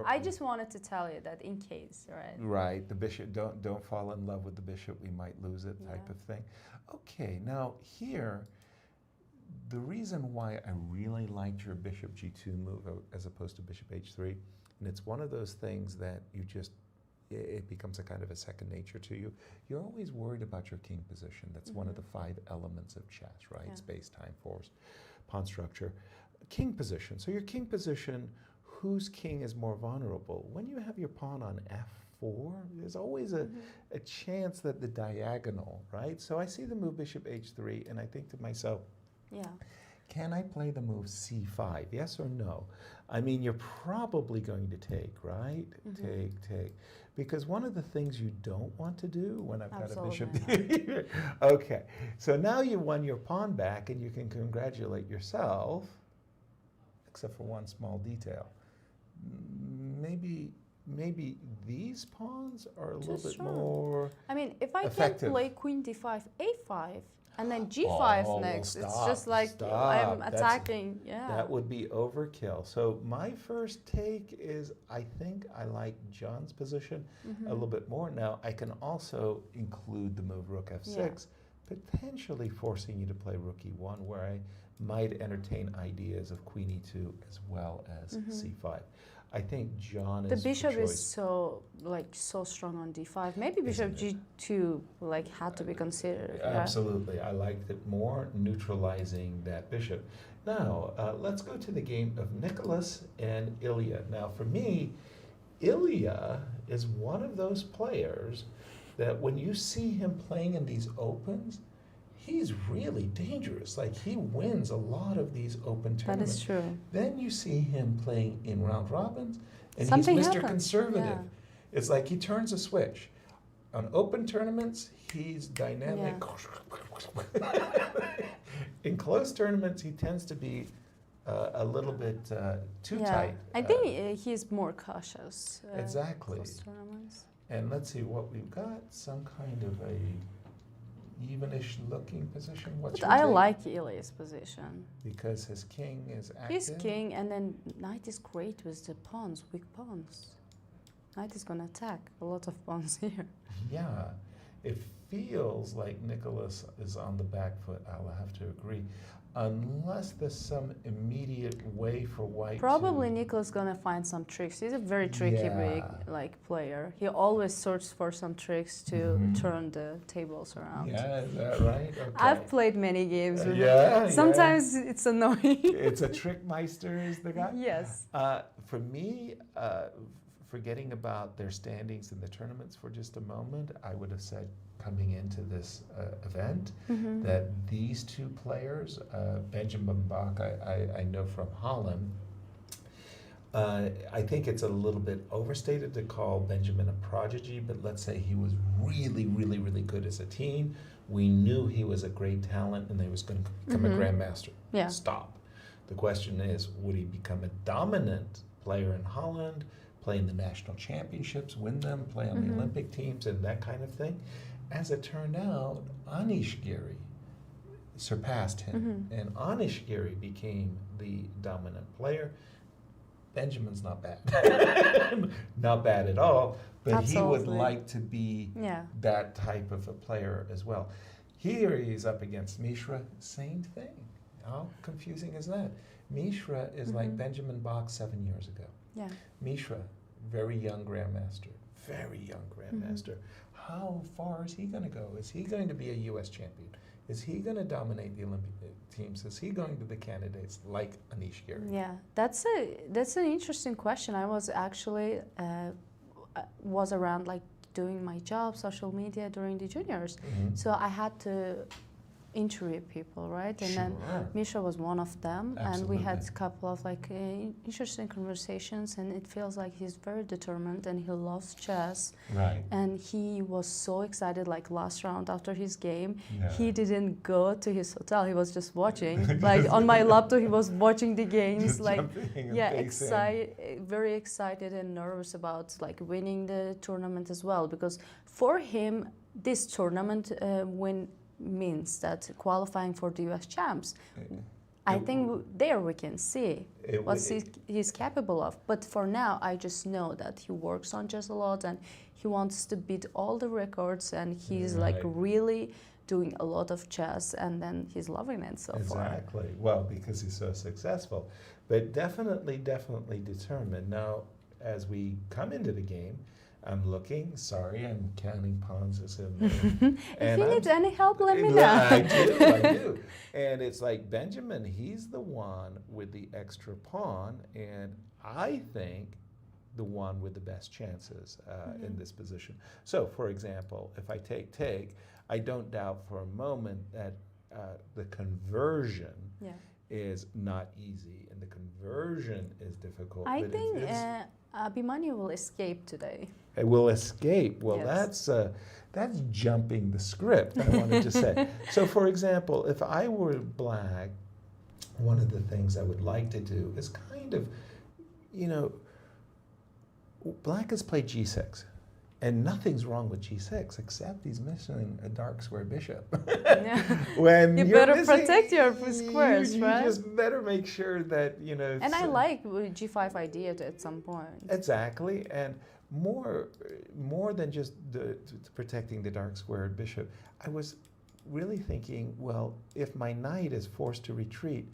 I just wanted to tell you that in case, right? Right. The bishop. Don't fall in love with the bishop. We might lose it, type of thing. Okay. Now here, the reason why I really liked your bishop g2 move as opposed to bishop h3, and it's one of those things that you just it becomes a kind of a second nature to you. You're always worried about your king position. That's one of the 5 elements of chess, right? Space, time, force, pawn structure. King position. So your king position, whose king is more vulnerable? When you have your pawn on f4, there's always a chance that the diagonal, right? So I see the move bishop h3, and I think to myself, can I play the move c5? Yes or no? I mean, you're probably going to take, right? Take. Because one of the things you don't want to do when I've got a bishop... Okay, so now you won your pawn back and you can congratulate yourself, except for one small detail. Maybe these pawns are a little bit more I mean, if I effective. can play queen d5, a5, And then G5 Oh, next. stop, It's just like I'm attacking. That would be overkill. So my first take is I think I like John's position a little bit more. Now I can also include the move Rook F6, potentially forcing you to play Rook E1, where I might entertain ideas of Queen E2 as well as C5. I think John is the bishop the choice. is so strong on D5. Maybe bishop G2 had to be considered. Absolutely, I liked it more, neutralizing that bishop. Now let's go to the game of Nikolas and Illia. Now for me, Illia is one of those players that when you see him playing in these opens, he's really dangerous. Like, he wins a lot of these open tournaments. That is true. Then you see him playing in round robins, and Something he's Mr. happens. Conservative. Yeah. It's like he turns a switch. On open tournaments, he's dynamic. In close tournaments, he tends to be a little bit too tight. I think he's more cautious. Exactly. Close tournaments. And let's see what we've got. Some kind of a evenish looking position. What's But your I take? like Ilya's position. Because his king is active. He's king, and then knight is great with the pawns, weak pawns. Knight is going to attack a lot of pawns here. Yeah, it feels like Nikolas is on the back foot. I'll have to agree. Unless there's some immediate way for white Probably to... Nikolas gonna find some tricks. He's a very tricky big player. He always searches for some tricks to turn the tables around. Yeah, is that right? Okay. I've played many games with him. Sometimes it's annoying. It's a trick meister is the guy? Yes. For me, forgetting about their standings in the tournaments for just a moment, I would have said coming into this event that these two players, Benjamin Bach, I know from Holland, I think it's a little bit overstated to call Benjamin a prodigy, but let's say he was really, really, really good as a teen. We knew he was a great talent and he was going to become a grandmaster. Yeah. Stop. The question is, would he become a dominant player in Holland, play in the national championships, win them, play on the Olympic teams and that kind of thing? As it turned out, Anish Giri surpassed him, and Anish Giri became the dominant player. Benjamin's not bad. Not bad at all, but Absolutely. he would like to be that type of a player as well. Here he's up against Mishra, same thing. How confusing is that? Mishra is like Benjamin Bach 7 years ago. Yeah. Mishra, very young grandmaster, very young grandmaster. How far is he going to go? Is he going to be a U.S. champion? Is he going to dominate the Olympic teams? Is he going to the candidates like Anish Giri? Yeah, that's an interesting question. I was actually was around like doing my job, social media during the juniors, so I had to interview people, right? And then Mishra was one of them. Absolutely. And we had a couple of like interesting conversations, and it feels like he's very determined and he loves chess. Right. And he was so excited, like last round after his game, Yeah. he didn't go to his hotel, he was just watching. Like on my laptop, he was watching the games, Just like jumping and yeah, pacing. very excited and nervous about like winning the tournament as well, because for him, this tournament win means that qualifying for the US champs. I think there we can see what he's capable of. But for now, I just know that he works on chess a lot and he wants to beat all the records, and he's like really doing a lot of chess, and then he's loving it so far. Exactly. Well, because he's so successful. But definitely determined. Now, as we come into the game, I'm looking. Sorry, I'm counting pawns as in there. If you need any help, let me know. I do. And it's like Benjamin, he's the one with the extra pawn, and I think the one with the best chances in this position. So, for example, if I take, I don't doubt for a moment that the conversion is not easy, and the conversion is difficult. I think Abhimanyu will escape today. It will escape. Well, Yes. that's jumping the script, I wanted to say. So, for example, if I were black, one of the things I would like to do is kind of, black has played g6. And nothing's wrong with g6, except he's missing a dark square bishop. Yeah. When You you're better missing, protect your squares, you right? just better make sure that, you know. And I like g5 idea at some point. Exactly, and more than just protecting the dark squared bishop, I was really thinking, well, if my knight is forced to retreat,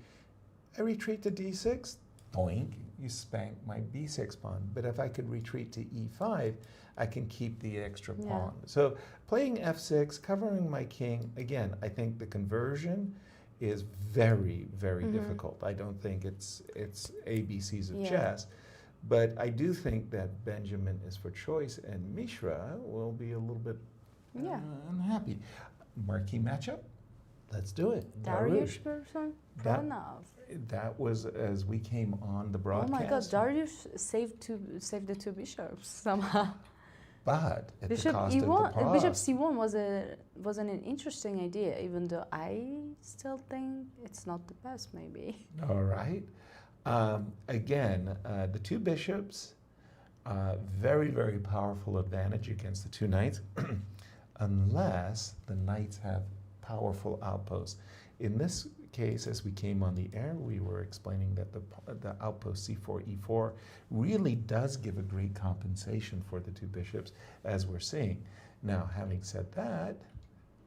I retreat to d6, doink, you spank my b6 pawn. But if I could retreat to e5, I can keep the extra pawn. So playing f6, covering my king, again, I think the conversion is very, very difficult. I don't think it's ABCs of chess. But I do think that Benjamin is for choice, and Mishra will be a little bit unhappy. Marquee matchup? Let's do it. Dariusz versus Pranav. That was as we came on the broadcast. Oh my God, Dariusz saved the two bishops somehow. But at Bishop the cost E1, of the pawn. Bishop C1 was an interesting idea, even though I still think it's not the best, maybe. All right. Again, the two bishops, very, very powerful advantage against the two knights, unless the knights have powerful outposts. In this case, as we came on the air, we were explaining that the outpost c4, e4 really does give a great compensation for the two bishops, as we're seeing. Now, having said that,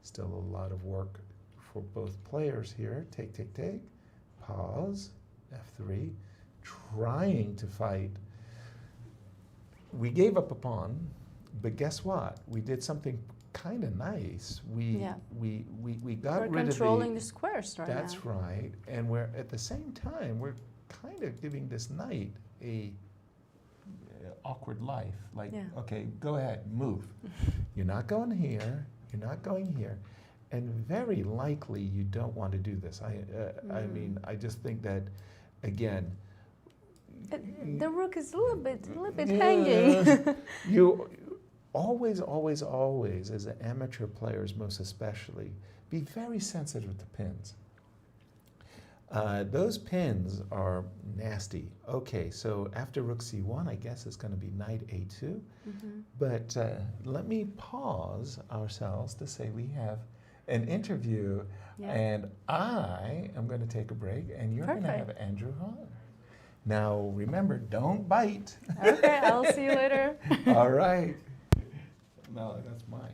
still a lot of work for both players here. Take, take, take, pause, f3, trying to fight. We gave up a pawn, but guess what? We did something kind of nice. We got we're rid of controlling the squares right That's now. right, and we're at the same time we're kind of giving this knight a awkward life. Like, okay, go ahead, move. You're not going here. You're not going here, and very likely you don't want to do this. I mean, I just think that, again. The rook is a little bit hanging. You always, as an amateur players most especially, be very sensitive to pins. Those pins are nasty. Okay, so after rook c1, I guess it's going to be knight a2. But let me pause ourselves to say we have an interview, and I am going to take a break, and you're going to have Andrew Hahn. Now, remember, don't bite. Okay, I'll see you later. All right. No, that's mine.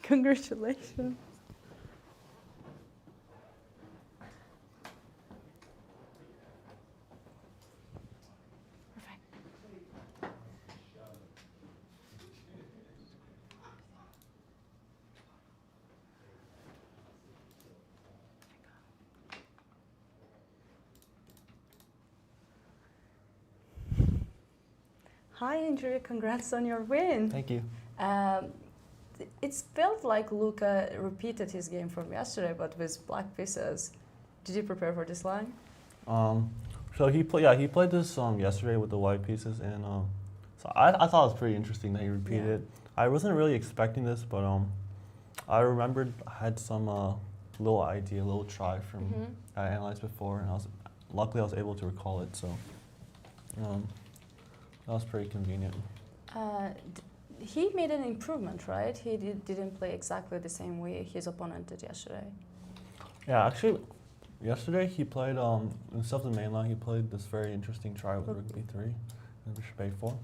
Congratulations. Hi, Andrew. Congrats on your win. Thank you. It felt like Luka repeated his game from yesterday, but with black pieces. Did you prepare for this line? So he played this yesterday with the white pieces, and so I thought it was pretty interesting that he repeated it. I wasn't really expecting this, but I remembered I had some little idea, little try from I analyzed before, and luckily I was able to recall it. So that was pretty convenient. He made an improvement, right? He didn't play exactly the same way his opponent did yesterday. Yeah, actually, yesterday he played, instead of the main line, he played this very interesting try with rook b3 and bishop a4.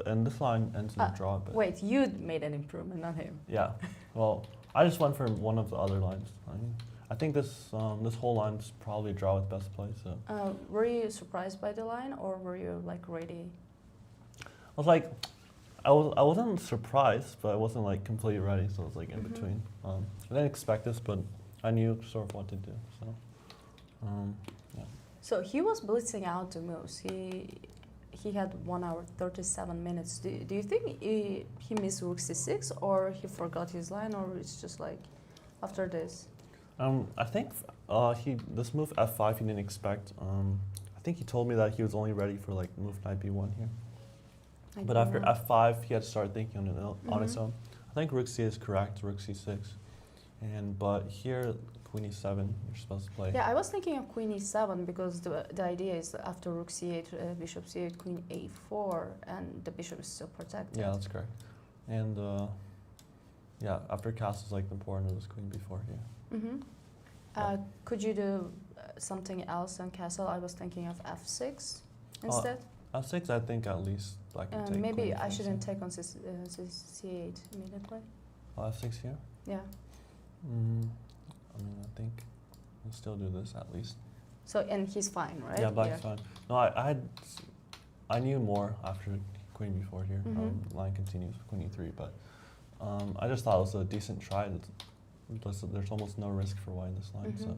And this line ends in a draw. But wait, you made an improvement, not him. Yeah, well, I just went for one of the other lines. I think this whole line's probably a draw with best play. So. Were you surprised by the line, or were you like ready? I wasn't surprised, but I wasn't like completely ready, so I was like in between. I didn't expect this, but I knew sort of what to do. So, yeah. So he was blitzing out the moves. He had 1 hour 37 minutes. Do you think he missed rook c6, or he forgot his line, or it's just like after this? I think this move f5 he didn't expect. I think he told me that he was only ready for like move knight b1 here. But after f5, he had to start thinking on his own. I think rook c is correct, rook c6. But here, queen e7, you're supposed to play. Yeah, I was thinking of queen e7 because the idea is after rook c8, bishop c8, queen a4, and the bishop is still protected. Yeah, that's correct. And yeah, after castles, like the important is queen b4 here. Could you do something else on castle? I was thinking of f6 instead. f6, I think at least black can take. Maybe I shouldn't take on c8 immediately. f6 here? Yeah. I mean, I think we'll still do this at least. So, and he's fine, right? Yeah, black's fine. No, I knew more after queen b4 here. Line continues with queen e3, but I just thought it was a decent try. There's almost no risk for white in this line, so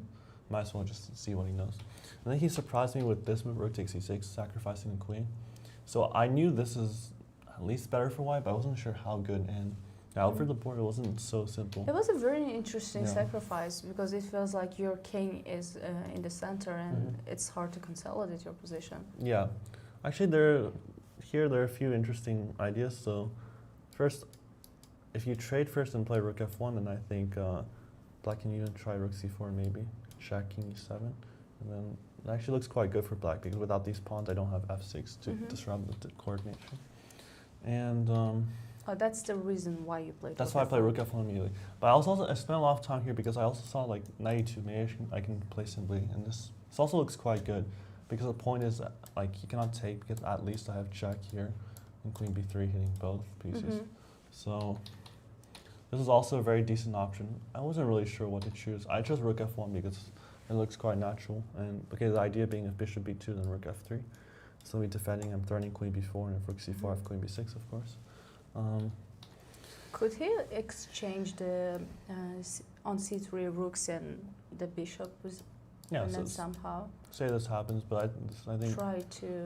might as well just see what he knows. And then he surprised me with this move, rook takes e6, sacrificing the queen. So I knew this is at least better for white, but I wasn't sure how good. And over the board, it wasn't so simple. It was a very interesting sacrifice because it feels like your king is in the center and it's hard to consolidate your position. Yeah. Actually, there are a few interesting ideas. So first, if you trade first and play rook f1, then I think black can even try rook c4 maybe, check king e7. And then it actually looks quite good for black because without these pawns, I don't have f6 to disrupt the coordination. And that's the reason why you played. That's why I play rook f1 immediately. But I spent a lot of time here because I also saw like knight e2. Maybe I can play simply, and this also looks quite good because the point is like he cannot take because at least I have check here and queen b3 hitting both pieces. So this is also a very decent option. I wasn't really sure what to choose. I chose rook f1 because it looks quite natural, and the idea being if bishop b2 then rook f3. So we're defending. I'm threatening queen b4, and if rook c4, I have queen b6, of course. Could he exchange the on c3 rooks and the bishop and then somehow? Say this happens, but I think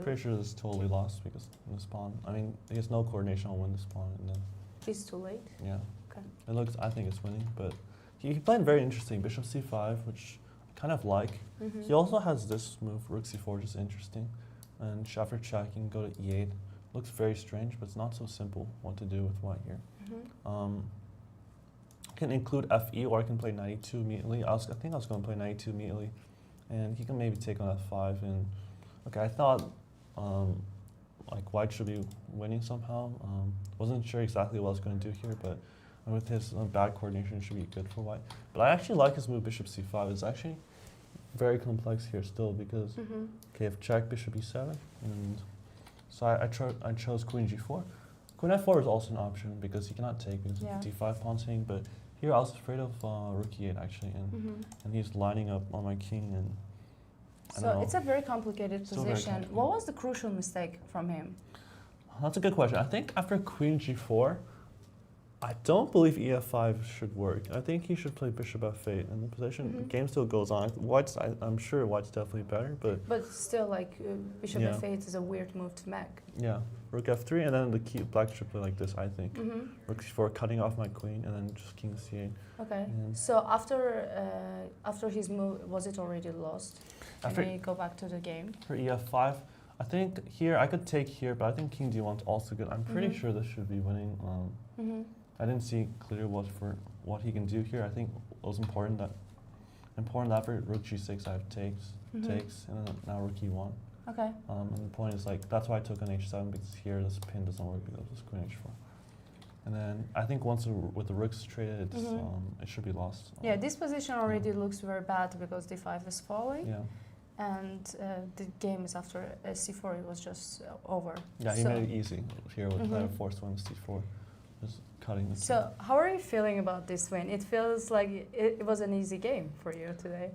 pretty sure this is totally lost because this pawn. I mean, he has no coordination on when this pawn, and then it's too late. Yeah. Okay. It looks. I think it's winning, but he played very interesting. Bishop c5, which I kind of like. He also has this move, rook c4, which is interesting, and after checking, go to e8. Looks very strange, but it's not so simple what to do with white here. I can include fe, or I can play knight e2 immediately. I think I was going to play knight e2 immediately, and he can maybe take on f5. And okay, I thought like white should be winning somehow. Wasn't sure exactly what I was going to do here, but with his bad coordination, it should be good for white. But I actually like his move, bishop c5. It's actually very complex here still because okay, if check bishop e7 and so I chose queen g4. Queen f4 is also an option because he cannot take because d5 pawn hitting, but here I was afraid of rook e8 actually, and he's lining up on my king, and so it's a very complicated position. What was the crucial mistake from him? That's a good question. I think after queen g4, I don't believe ef5 should work. I think he should play bishop f8, and the position the game still goes on. I'm sure white's definitely better, but still, like bishop f8 is a weird move to make. Yeah, rook f3, and then the key black should play like this. I think rook c4, cutting off my queen, and then just king c8. Okay. So after his move, was it already lost? Can we go back to the game? For ef5, I think here I could take here, but I think king d1 is also good. I'm pretty sure this should be winning. I didn't see clear what he can do here. I think it was important that for rook g6 I have takes, and then now rook e1. Okay. And the point is like that's why I took on h7 because here this pin doesn't work because it's queen h4. And then I think once with the rooks traded, it should be lost. Yeah, this position already looks very bad because d5 is falling. Yeah. And the game is after c4. It was just over. Yeah, he made it easy here with the forced win c4. Just cutting the So how are you feeling about this win? It feels like it was an easy game for you today.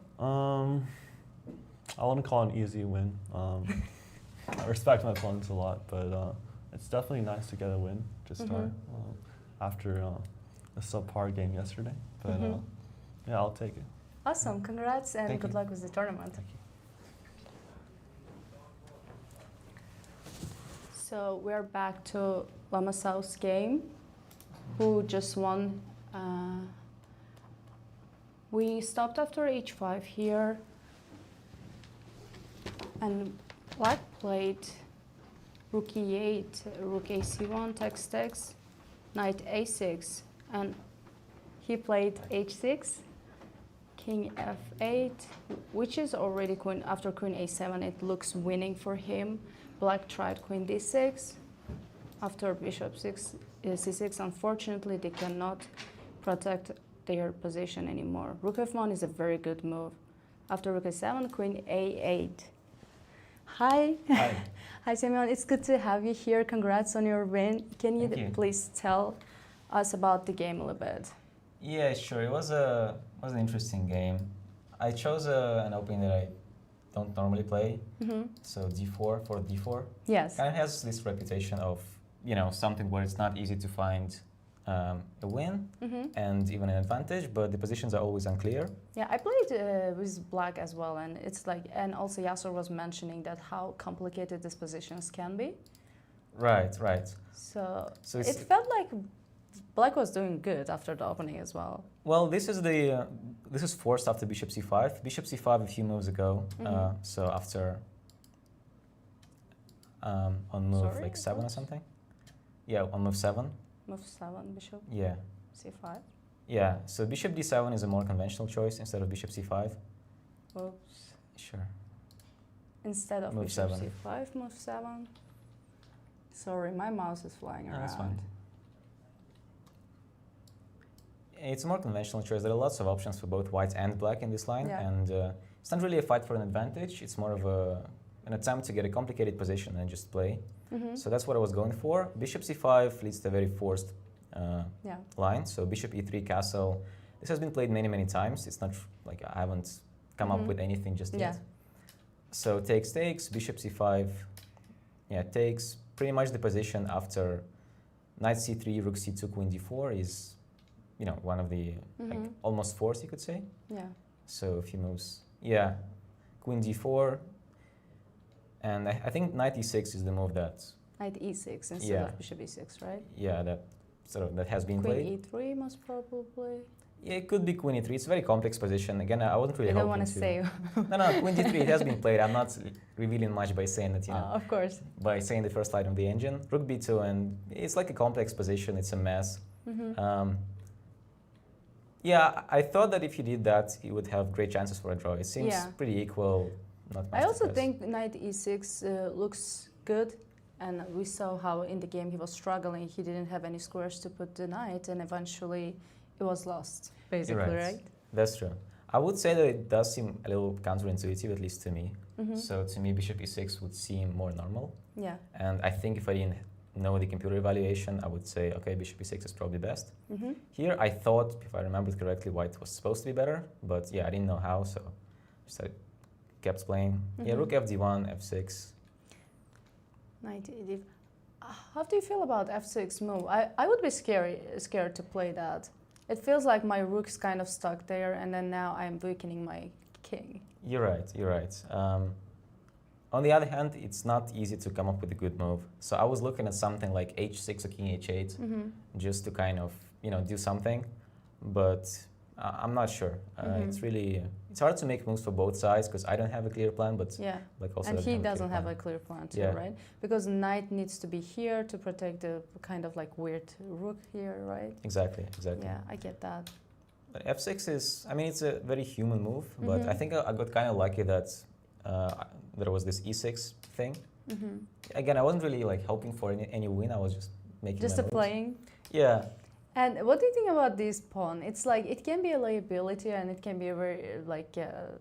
I wouldn't call it an easy win. I respect my opponents a lot, but it's definitely nice to get a win to start after a subpar game yesterday. But yeah, I'll take it. Awesome, congrats and good luck with the tournament. Thank you. So we're back to Lomasov's game, who just won. We stopped after h5 here, and Black played rook e8, rook ac1, takes, knight a6, and he played h6, king f8, which is already queen. After queen a7, it looks winning for him. Black tried queen d6. After bishop c6, unfortunately, they cannot protect their position anymore. Rook f1 is a very good move. After rook a7, queen a8. Hi. Hi. Hi, Semyon. It's good to have you here. Congrats on your win. Can you, Thank you. please tell us about the game a little bit? Yeah, sure. It was an interesting game. I chose an opening that I don't normally play. So d4 for d4. Yes. Kind of has this reputation of, you know, something where it's not easy to find a win and even an advantage, but the positions are always unclear. Yeah, I played with black as well, and it's like, and also Yasser was mentioning that how complicated these positions can be. Right, right. So So it felt like black was doing good after the opening as well. well, this is forced after bishop c5. Bishop c5 a few moves ago. So after on move Sorry, like 7 or what? something. Yeah, on move 7. Move 7, bishop Yeah. c5. Yeah, so bishop d7 is a more conventional choice instead of bishop c5. Oops. Sure. Instead of Move bishop 7. c5, move 7. Sorry, my mouse is flying No, around. that's fine. It's a more conventional choice. There are lots of options for both white and black in this line, Yeah. and it's not really a fight for an advantage. It's more of an attempt to get a complicated position and just play. So that's what I was going for. Bishop c5 leads to a very forced Yeah. line. So bishop e3 castle. This has been played many, many times. It's not like I haven't come up with anything just Yeah. yet. So takes, bishop c5. Yeah, takes. Pretty much the position after knight c3, rook c2, queen d4 is, you know, one of the like almost forced, you could say. Yeah. So a few moves. Yeah, queen d4. And I think knight e6 is the move that, Knight e6 instead Yeah. of bishop e6, right? yeah, that sort of that has been Queen played. e3 most probably. Yeah, it could be queen e3. It's a very complex position. Again, I wasn't really I don't hoping want to say. No, queen d3, it has been played. I'm not revealing much by saying that, you know, Of course. by saying the first line of the engine. Rook b2, and it's like a complex position. It's a mess. Yeah, I thought that if you did that, you would have great chances for a draw. It seems Yeah. pretty equal. Not much I also to press. think knight e6 looks good, and we saw how in the game he was struggling. He didn't have any squares to put the knight, and eventually it was lost, basically, You're right? That's true. I would say that it does seem a little counterintuitive, at least to me. So to me, bishop e6 would seem more normal. Yeah. And I think if I didn't know the computer evaluation, I would say, okay, bishop e6 is probably best. Here, I thought, if I remembered correctly, white was supposed to be better. But yeah, I didn't know how, so just kept playing. Yeah, rook fd1, f6. Knight e5. How do you feel about f6 move? I would be scared to play that. It feels like my rook's kind of stuck there, and then now I'm weakening my king. You're right, you're right. On the other hand, it's not easy to come up with a good move. So I was looking at something like h6 or king h8, just to kind of, you know, do something. But I'm not sure. It's hard to make moves for both sides because I don't have a clear plan, but Yeah. like also And he a doesn't clear have plan. a clear plan too, Yeah. right? Because knight needs to be here to protect the kind of like weird rook here, right? Exactly, exactly. Yeah, I get that. But f6 is, I mean, it's a very human move, but I think I got kind of lucky that there was this e6 thing. Again, I wasn't really like hoping for any win. I was just making Just my a moves. playing. Yeah. And what do you think about this pawn? It's like it can be a liability and it can be a very like a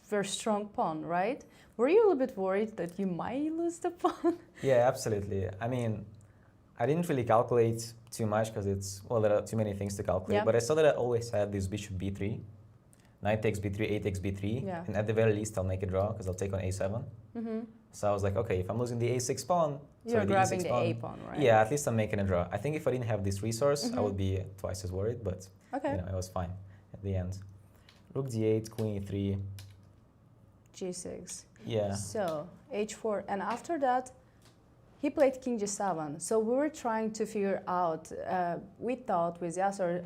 very strong pawn, right? Were you a little bit worried that you might lose the pawn? Yeah, absolutely. I mean, I didn't really calculate too much because it's, well, there are too many things to calculate, Yeah. but I saw that I always had this bishop b3, knight takes b3, a takes b3, Yeah. and at the very least I'll make a draw because I'll take on a7. So I was like, okay, if I'm losing the a6 pawn, You're sorry, grabbing e6 the A pawn, right? Yeah, at least I'm making a draw. I think if I didn't have this resource, I would be twice as worried, but Okay. you know, it was fine at the end. Rook d8, queen e3. G6. Yeah. So h4, and after that, he played king g7. So we were trying to figure out. We thought with Yasser,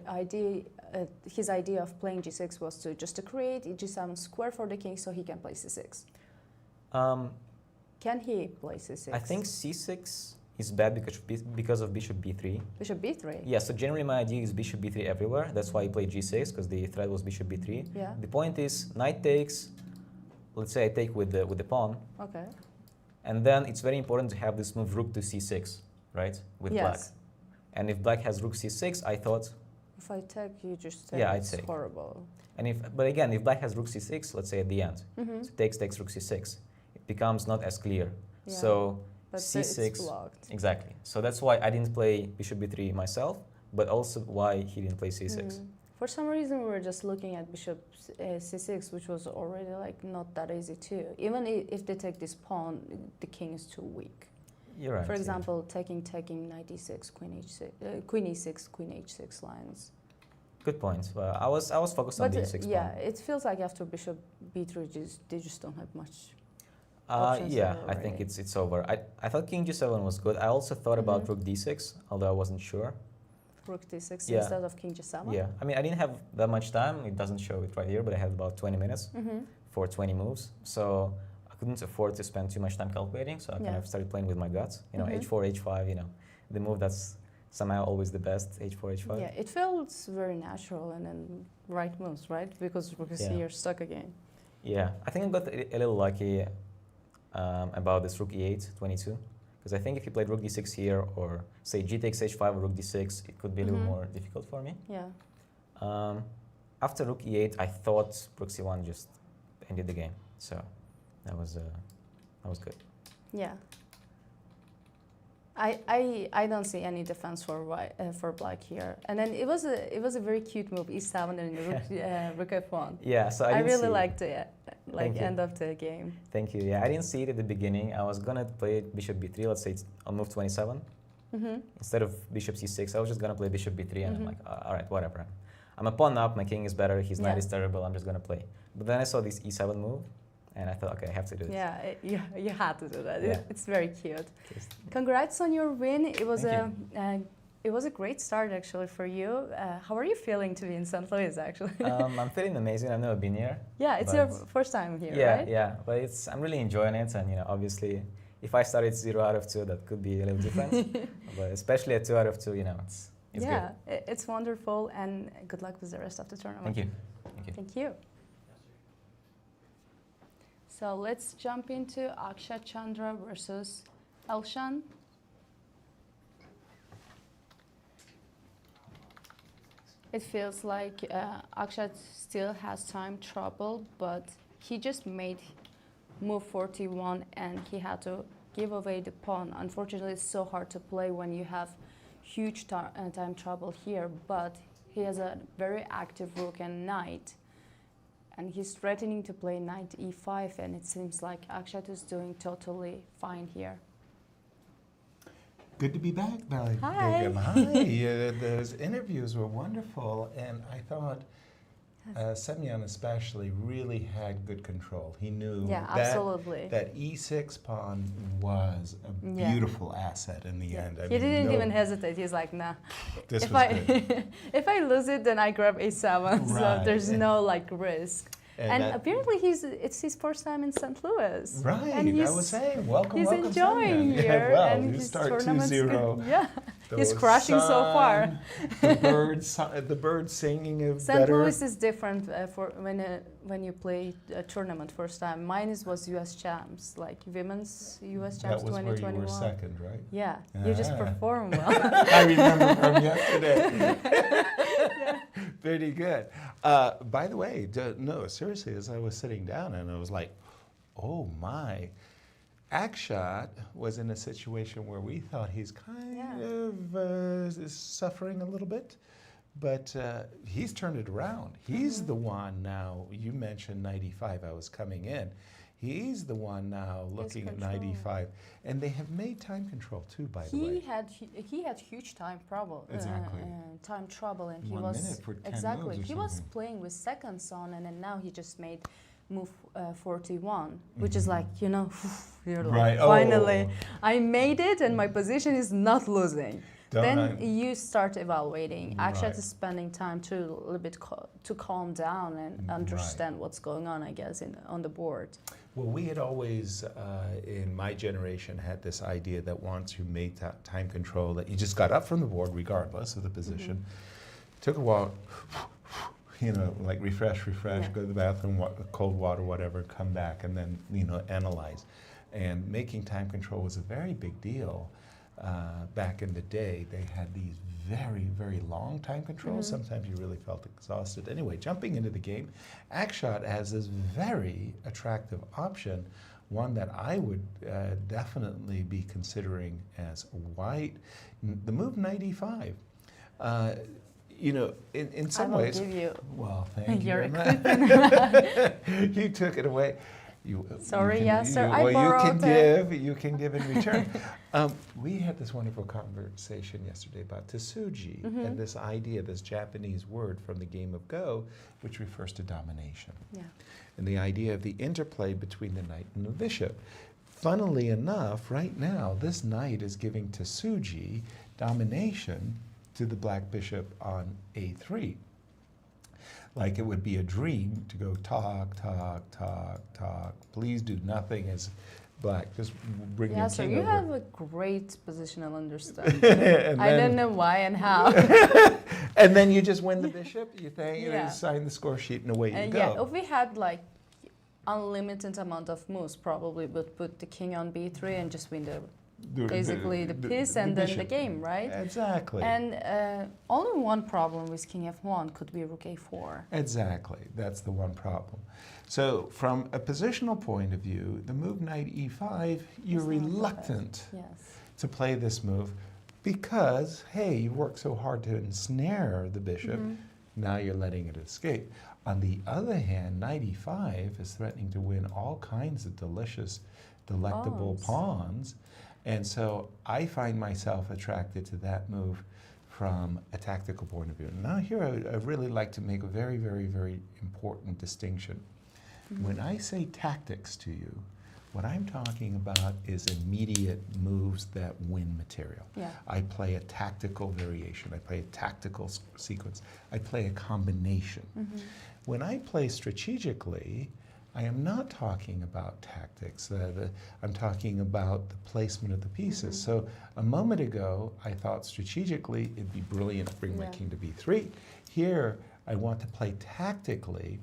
his idea of playing g6 was to create a g7 square for the king, so he can play c6. Can he play c6? I think c6 is bad because of bishop b3. Bishop b3? Yeah, so generally my idea is bishop b3 everywhere. That's why I played g6, because the threat was bishop b3. Yeah. The point is, knight takes, let's say I take with the pawn. Okay. And then it's very important to have this move rook to c6, right, with black. And if black has rook c6, I thought... If I take, you just take. Yeah, I'd it's take. horrible. And but again, if black has rook c6, let's say at the end, so takes rook c6, it becomes not as clear. Yeah. So but c6, it's blocked. Exactly. So that's why I didn't play bishop b3 myself, but also why he didn't play c6. For some reason, we were just looking at bishop c6, which was already like not that easy too. Even if they take this pawn, the king is too weak. You're right. For example, taking knight e6, queen h6, queen e6, queen h6 lines. Good point. Well, I was focused on the e6 pawn. Yeah, it feels like after bishop b3, they just don't have much. Options yeah, there I think already. it's over. I thought king g7 was good. I also thought about rook d6, although I wasn't sure. Rook d6 Yeah. instead of king g7? Yeah, I mean, I didn't have that much time. It doesn't show it right here, but I had about 20 minutes for 20 moves. So I couldn't afford to spend too much time calculating. So I kind of started playing with my guts. You know, h4, h5, you know, the move that's somehow always the best, h4, h5. Yeah, it feels very natural and then right moves, right? Because rook is here stuck again. Yeah, I think I got a little lucky about this rook e8, 22. Because I think if you played rook d6 here, or say g takes h5 or rook d6, it could be a little more difficult for me. Yeah. After rook e8, I thought rook c1 just ended the game. So that was good. Yeah. I don't see any defense for black here, and then it was a very cute move, e7 and rook f1. Yeah, so I really liked it, end of the game. Thank you. Yeah, I didn't see it at the beginning. I was gonna play bishop b3. Let's say it's on move 27 instead of bishop c6. I was just gonna play bishop b3, and I'm like, all right, whatever. I'm a pawn up. My king is better. His knight is terrible. I'm just gonna play. But then I saw this e7 move. And I thought, okay, I have to do this. Yeah, you had to do that. Yeah. It's very cute. Congrats on your win. It was a great start actually for you. How are you feeling to be in St. Louis actually? I'm feeling amazing. I've never been here. Yeah, it's your first time here, right? Yeah, but I'm really enjoying it. And obviously, if I started 0 out of 2, that could be a little different. But especially at 2 out of 2, it's good. It's wonderful. And good luck with the rest of the tournament. Thank you. Thank you. So let's jump into Akshat Chandra versus Elshan. It feels like Akshat still has time trouble, but he just made move 41 and he had to give away the pawn. Unfortunately, it's so hard to play when you have huge time trouble here, but he has a very active rook and knight. And he's threatening to play knight e5, and it seems like Akshat is doing totally fine here. Good to be back, Begim. Hi. Hi. Those interviews were wonderful, and I thought Semyon especially really had good control. He knew that e6 pawn was a beautiful asset in the end. He didn't even hesitate. He's like, nah. This was good. If I lose it, then I grab a7. So there's no risk. And apparently it's his first time in St. Louis. Right, and I was saying, welcome, he's welcome, enjoying Semyon. here. Yeah, well, and you his start tournament's 2-0. Yeah, he's crushing so far. The birds singing better. St. Louis is different for when you play a tournament first time. Mine was U.S. champs, like women's U.S. champs 2021. That was where you were second, right? Yeah, you just perform well. I remember from yesterday. Pretty good. By the way, no, seriously, as I was sitting down and I was like, oh my. Akshat was in a situation where we thought he's kind of suffering a little bit, but he's turned it around. He's the one now, you mentioned 95, I was coming in. He's the one now looking at 95, and they have made time control too. By the way, he had huge time trouble. Exactly. Time trouble, and 1 minute for 10 exactly. moves or He was something. playing with seconds on, and then now he just made move 41, which is like you're like Right. finally I made it, and my position is not losing. then you start evaluating. Akshat Right. is spending time to a little bit to calm down and understand what's going on, I guess, on the board. Well, we had always, in my generation, had this idea that once you made time control, that you just got up from the board, regardless of the position, took a walk, like refresh, go to the bathroom, cold water, whatever, come back, and then, analyze. And making time control was a very big deal. Back in the day, they had these very, very long time controls. Sometimes you really felt exhausted. Anyway, jumping into the game, Akshat has this very attractive option, one that I would definitely be considering as white. The move knight e5. In some ways. I will give you. Well, thank you. Your Equipment. You took it away. Sorry, Yasser, I borrowed it. You can give in return. We had this wonderful conversation yesterday about tsuji and this idea, this Japanese word from the game of Go, which refers to domination. Yeah. And the idea of the interplay between the knight and the bishop. Funnily enough, right now, this knight is giving tsuji, domination, to the black bishop on a3. Like it would be a dream to go talk, please do nothing as black, just bring your So king you over. have a great positional understanding. I don't know why and how. And then you just win the bishop, you Yeah. sign the score sheet and away you go. Yeah, if we had like unlimited amount of moves, probably would put the king on b3 and just win basically the piece and then the bishop. game, right? Exactly. And only one problem with king f1 could be rook a4. Exactly, that's the one problem. So from a positional point of view, the move knight e5, you're It's not reluctant Yes. to play this move because, hey, you worked so hard to ensnare the bishop, now you're letting it escape. On the other hand, knight e5 is threatening to win all kinds of delicious, delectable pawns. And so I find myself attracted to that move from a tactical point of view. Now here I'd really like to make a very, very, very important distinction. When I say tactics to you, what I'm talking about is immediate moves that win material. Yeah. I play a tactical variation. I play a tactical sequence. I play a combination. When I play strategically, I am not talking about tactics. I'm talking about the placement of the pieces. So a moment ago, I thought strategically it'd be brilliant to bring my king to b3. Here, I want to play tactically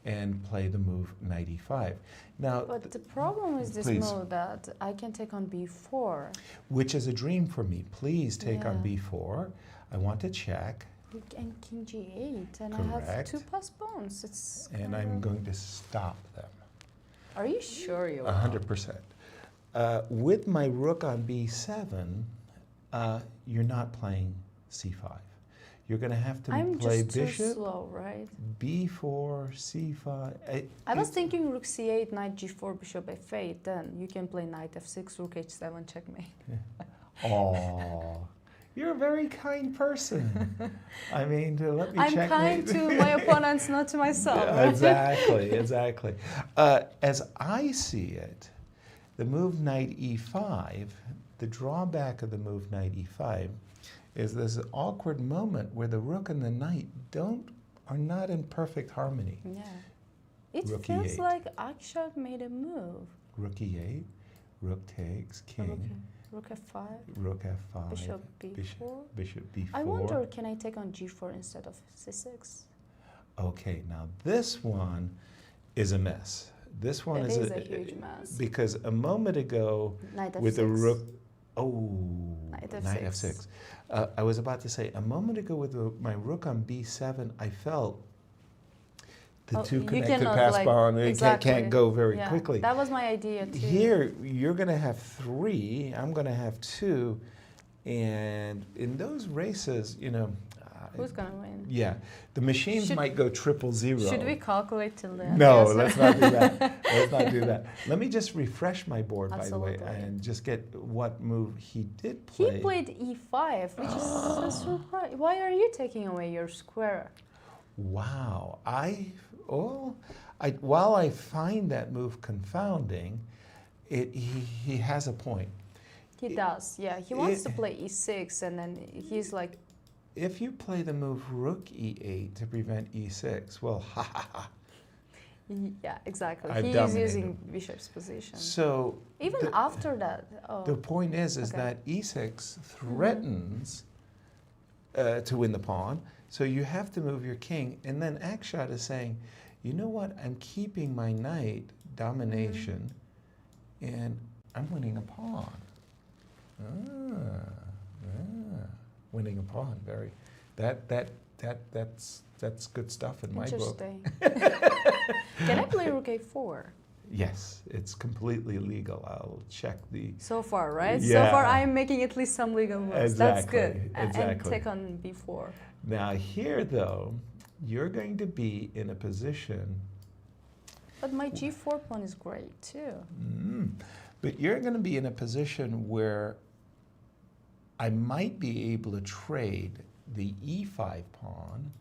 and play the move knight e5. Now, but the problem is this move that I can take on b4. Which is a dream for me. Please take on b4. I want to check. And king g8, and Correct. I have 2 passed pawns. It's And I'm going to stop them. Are you sure you are? 100%. With my rook on b7, you're not playing c5. You're going to have to play just too bishop, slow, right? b4, c5. I was thinking rook c8, knight g4, bishop f8. Then you can play knight f6, rook h7, checkmate. Oh, you're a very kind person. I mean, to let me I'm checkmate. kind to my opponents, not to myself. Right? Exactly. As I see it, the move knight e5, the drawback of the move knight e5 is there's an awkward moment where the rook and the knight are not in perfect harmony. Yeah. It Rook feels e8. like Akshat made a move. Rook e8, rook takes, king, Rook f5, rook f5, bishop b4. bishop b4. I wonder, can I take on g4 instead of c6? Okay, now this one is a mess. This one It is is a huge mess. Because a moment ago, Knight f6. with the rook, Knight knight f6. f6. I was about to say, a moment ago with my rook on b7, I felt the two you connected cannot, pass like, pawn, it exactly. can't go very Yeah, quickly. that was my idea too. Here, you're going to have 3, I'm going to have 2, and in those races, Who's gonna win? yeah, the machines might go 000. Should we calculate till then? No, Yes. let's not do that. Let's not do that. Let me just refresh my board, by the way, Absolutely. and just get what move he did play. He played e5, which is a surprise. Why are you taking away your square? Wow. While I find that move confounding, he has a point. He does, yeah. He wants to play e6, and then he's like... If you play the move rook e8 to prevent e6, well, ha ha ha. Yeah, exactly. I've He is dominated using him. bishop's position. So Even after that... Oh. the point is that e6 threatens to win the pawn. So you have to move your king. And then Akshat is saying, you know what? I'm keeping my knight domination, and I'm winning a pawn. Winning a pawn, that's good stuff in my book. Interesting. Can I play rook a4? Yes, it's completely legal. I'll check the... So far, right? Yeah. So far, I'm making at least some legal moves. That's good. Exactly. And take on b4. Now here, though, you're going to be in a position... But my g4 pawn is great, too. But you're going to be in a position where I might be able to trade the e5 pawn.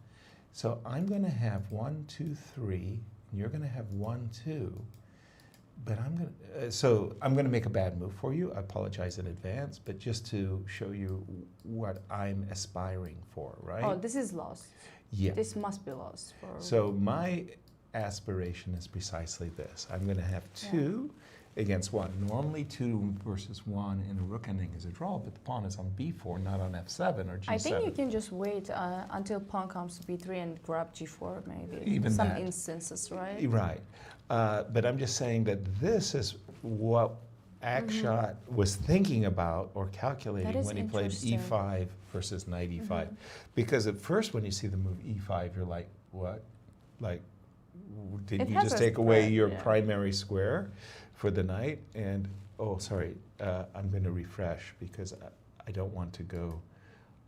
So I'm going to have 1, 2, 3, and you're going to have 1, 2. But I'm going to, so I'm going to make a bad move for you. I apologize in advance, but just to show you what I'm aspiring for, right? Oh, this is lost. Yeah. This must be lost. So my aspiration is precisely this. I'm going to have 2 against 1. Normally 2 versus 1 in a rook ending is a draw, but the pawn is on b4, not on f7 or g7. I think you can just wait until pawn comes to b3 and grab g4 maybe. Even some that. Instances, right? Right. But I'm just saying that this is what Akshat was thinking about or calculating when he played e5 versus knight e5. Because at first when you see the move e5, you're like, what? Like, did you just take away your primary square for the knight? And, oh, sorry, I'm going to refresh because I don't want to go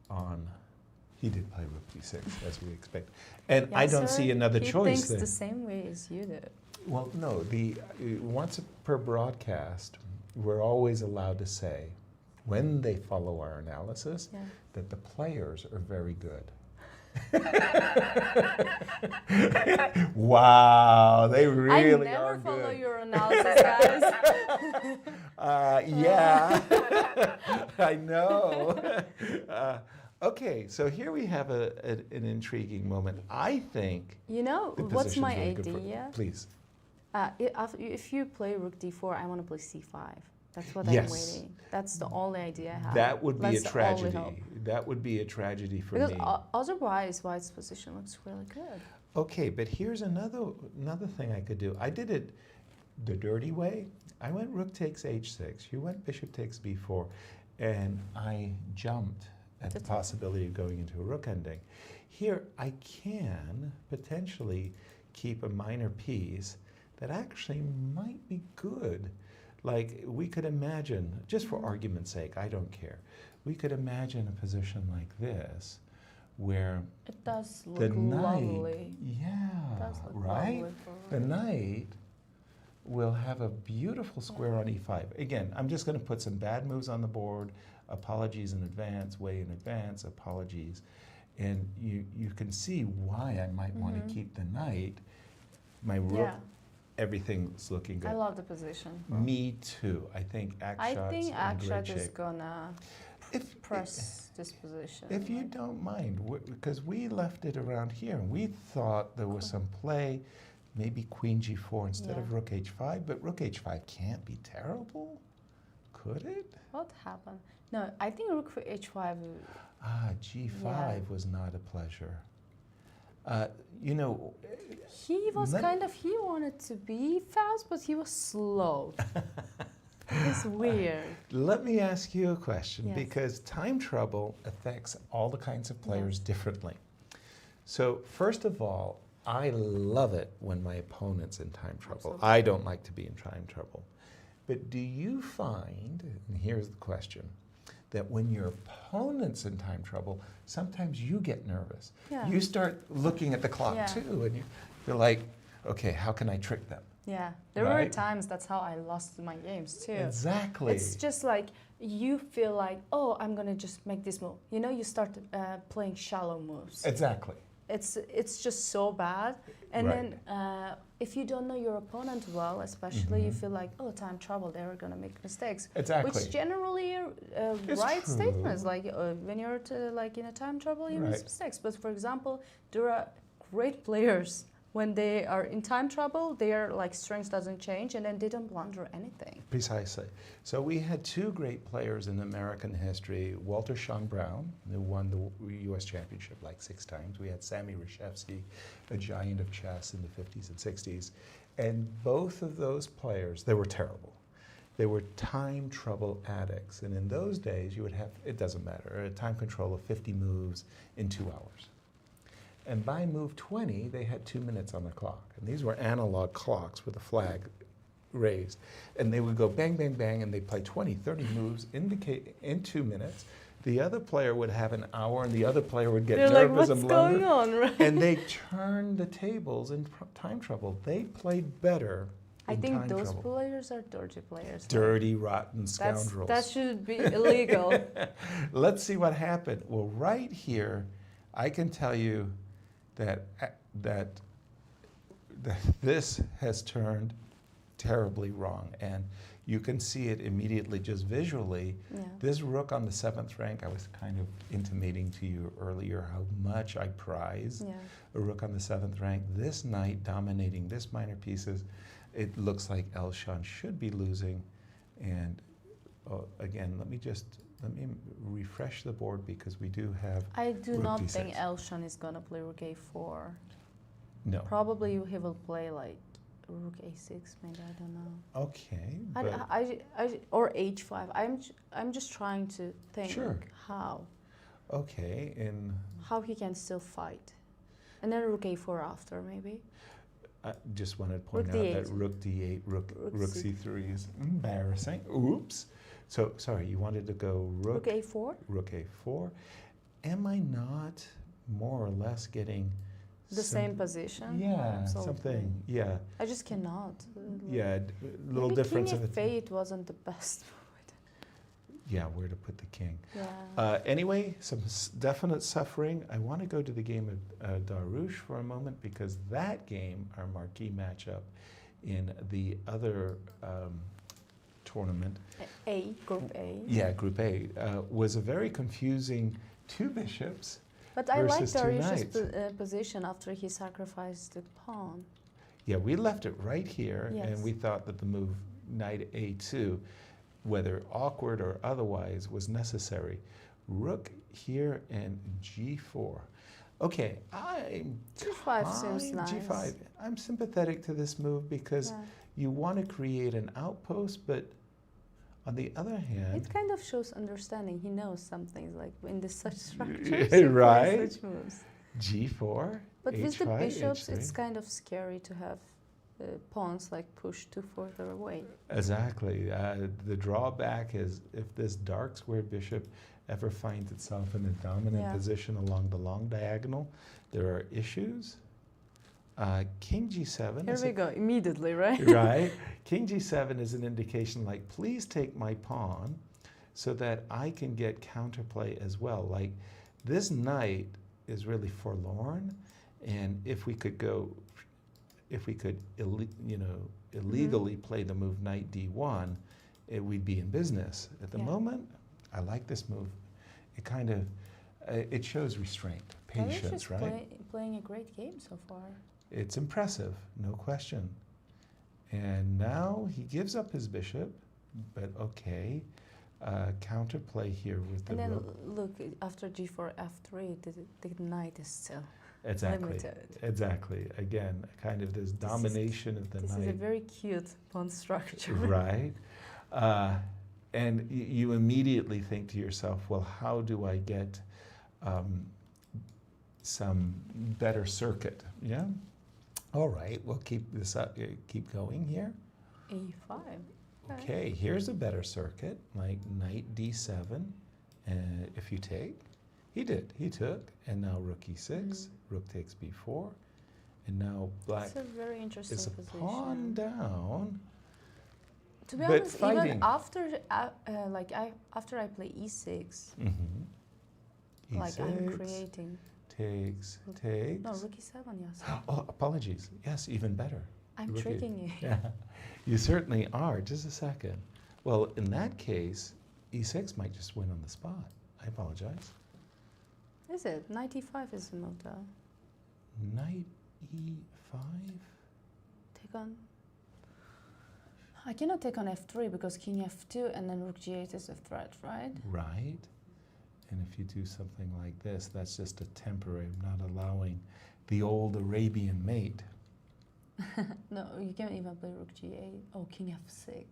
on. He did play rook d6, as we expect. And I don't see another choice there. He thinks the same way as you do. Well, no, once per broadcast, we're always allowed to say, when they follow our analysis, that the players are very good. Wow, they really are good. I never follow your analysis, guys. Yeah, I know. Okay, so here we have an intriguing moment. I think. You know, what's my idea? Please. If you play rook d4, I want to play c5. That's what I'm waiting. That's the only idea I have. That would be a tragedy. That would be a tragedy for me. Because otherwise, White's position looks really good. Okay, but here's another thing I could do. I did it the dirty way. I went rook takes h6. You went bishop takes b4, and I jumped at the possibility of going into a rook ending. Here, I can potentially keep a minor piece that actually might be good. Like, we could imagine, just for argument's sake, I don't care, we could imagine a position like this, where it does look the knight, lovely. Yeah, it does look right? Lovely the knight will have a beautiful square on e5. Again, I'm just going to put some bad moves on the board. Apologies in advance, way in advance, apologies. And you can see why I might want to keep the knight. My rook, everything's looking good. I love the position. Me too. I think Akshat is gonna press this position. If you don't mind, because we left it around here, and we thought there was some play, maybe queen g4 instead of rook h5, but rook h5 can't be terrible, could it? What happened? No, I think rook h5. G5 was not a pleasure. You know, he was he wanted to be fast, but he was slow. It's weird. Let me ask you a question, because time trouble affects all the kinds of players differently. So first of all, I love it when my opponent's in time trouble. Absolutely. I don't like to be in time trouble. But do you find, and here's the question, that when your opponent's in time trouble, sometimes you get nervous. Yeah. You start looking at the clock too, and you're like, okay, how can I trick them? Yeah, there were times that's how I lost my games too. Exactly. It's just like you feel like, oh, I'm gonna just make this move. You know, you start playing shallow moves. Exactly. it's just so bad. And then if you don't know your opponent well, especially, you feel like, oh, time trouble, they're gonna make mistakes. Exactly. Which generally right statements. Like when you're like in a time trouble, you make mistakes. But for example, there are great players. When they are in time trouble, their like strength doesn't change, and then they don't blunder anything. Precisely. So we had two great players in American history. Walter Shawn Brown, who won the U.S. Championship like 6 times. We had Sammy Reshevsky, a giant of chess in the 50s and 60s. And both of those players, they were terrible. They were time trouble addicts. And in those days, you would have, it doesn't matter, a time control of 50 moves in 2 hours. And by move 20, they had 2 minutes on the clock. And these were analog clocks with a flag raised. And they would go bang, bang, bang, and they'd play 20, 30 moves in 2 minutes. The other player would have an hour, and the other player would get nervous and blunder. What's going on, right? And they turned the tables in time trouble. They played better I in think time those trouble. players are dirty players. Dirty, rotten scoundrels. That should be illegal. Let's see what happened. Well, right here, I can tell you that this has turned terribly wrong, and you can see it immediately just visually. Yeah. This rook on the 7th rank, I was kind of intimating to you earlier how much I prize a rook on the 7th rank. This knight dominating this minor pieces, it looks like Elshan should be losing. And again, let me refresh the board because we do have I do rook not d6. think Elshan is gonna play rook a4. No. Probably he will play like rook a6, maybe, I don't know. Okay. But I or h5. I'm just trying to think how. Okay, and how he can still fight. And then rook a4 after, maybe. I just wanted to point Rook out d8. that rook d8, rook c3 is embarrassing. Oops. So, sorry, you wanted to go rook a4? Rook a4. Am I not more or less getting The same position? Yeah, Absolutely. something. Yeah. I just cannot. Yeah, little Maybe difference king of f8 it wasn't the best. Yeah, where to put the king. Yeah. Anyway, some definite suffering. I want to go to the game of Dariusz for a moment because that game, our marquee matchup in the other tournament. Group A. Yeah, Group A, was a very confusing 2 bishops. But I like versus 2 Dariusz's knights. position after he sacrificed the pawn. Yeah, we left it right here, Yes. and we thought that the move knight a2, whether awkward or otherwise, was necessary. Rook here and g4. Okay, G5 seems nice. G5. I'm sympathetic to this move because you want to create an outpost, but on the other hand, it kind of shows understanding. He knows some things, like in this such structures, right? such moves. G4. But H5, with the bishops, H3. it's kind of scary to have pawns like pushed too further away. Exactly. The drawback is if this dark square bishop ever finds itself in a dominant position along the long diagonal, there are issues. King g7. Here we go, immediately, right? Right. King g7 is an indication like, please take my pawn so that I can get counterplay as well. Like, this knight is really forlorn, and if we could illegally play the move knight d1, we'd be in business. At the moment, I like this move. It kind of, it shows restraint, patience, right? Playing a great game so far. It's impressive, no question. And now he gives up his bishop, but okay. Counterplay here with the rook. And then look, after g4, f3, the knight is still limited. Exactly. Again, kind of this domination of the knight. This is a very cute pawn structure. Right. And you immediately think to yourself, well, how do I get some better circuit? Yeah. All right, we'll keep this up. Keep going here. a5. Okay, here's a better circuit, like knight d7. And if you take, he did. He took, and now rook e6. Rook takes b4, and now black It's a very interesting is a position. pawn down. To be but honest, fighting. even after after I play e6, like I'm E6, creating. takes, takes. No, rook e7, yes. Oh, apologies. Yes, even better. I'm Rook tricking you. Yeah, you certainly are. Just a second. Well, in that case, e6 might just win on the spot. I apologize. Is it? Knight e5 is the move though. Knight e5? Take on. I cannot take on f3 because king f2 and then rook g8 is a threat, right? Right. And if you do something like this, that's just a temporary, not allowing the old Arabian mate. No, you can't even play rook g8. Oh, king f6.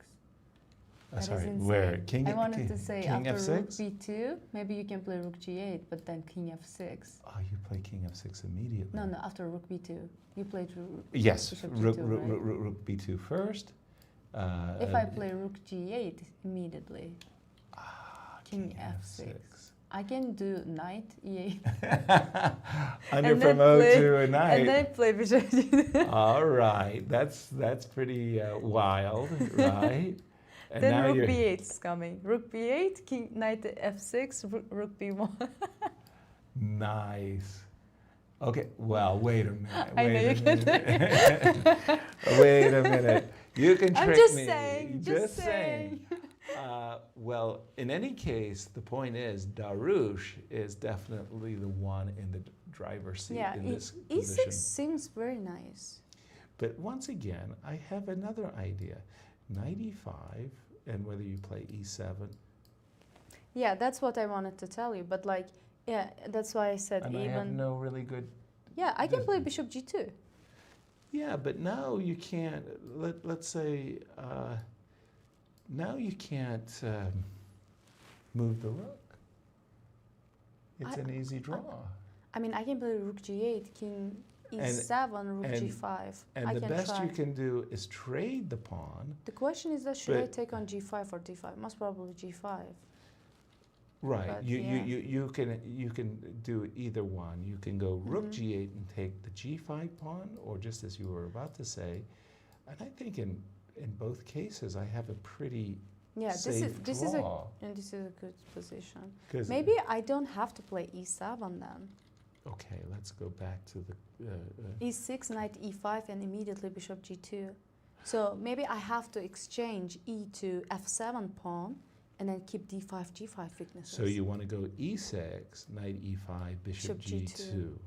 Sorry, insane. where? King, I wanted to say king after rook f6? b2, maybe you can play rook g8, but then king f6. Oh, you play king f6 immediately. No, after rook b2. You played Yes, bishop rook, g2, rook, right? rook, rook, rook b2 first. If I play rook g8 immediately, king f6. I can do knight e8. Under promote to a knight. And then play bishop g2. All right, that's pretty wild, right? And Then now rook you're b8 is coming. Rook b8, king knight f6, rook b1. nice. Okay, well, wait a minute. I know you can do it. Wait a minute. You can trick I'm just me. saying, just saying. Well, in any case, the point is Dariusz is definitely the one in the driver's seat Yeah, in this e6 position. seems very nice. But once again, I have another idea. Knight e5, and whether you play e7. Yeah, that's what I wanted to tell you. But like, yeah, that's why I said And even. I have no really good. Yeah, I can play bishop g2. Yeah, but now you can't. Let's say now you can't move the rook. It's an easy draw. I mean, I can play rook g8, king e7, rook g5. And I the can best try. you can do is trade the pawn. The question is that should I But- take on g5 or d5? Most probably g5. Right. But, You can do either one. You can go rook Mhm. g8 and take the g5 pawn, or just as you were about to say. And I think in both cases I have a pretty Yeah, safe this is a draw. and this is a good position. 'Cause- Maybe I don't have to play e7 then. Okay, let's go back to the. E6, knight e5, and immediately bishop g2. So maybe I have to exchange e to f7 pawn, and then keep d5, g5 weaknesses. So you want to go e6, knight e5, bishop g2.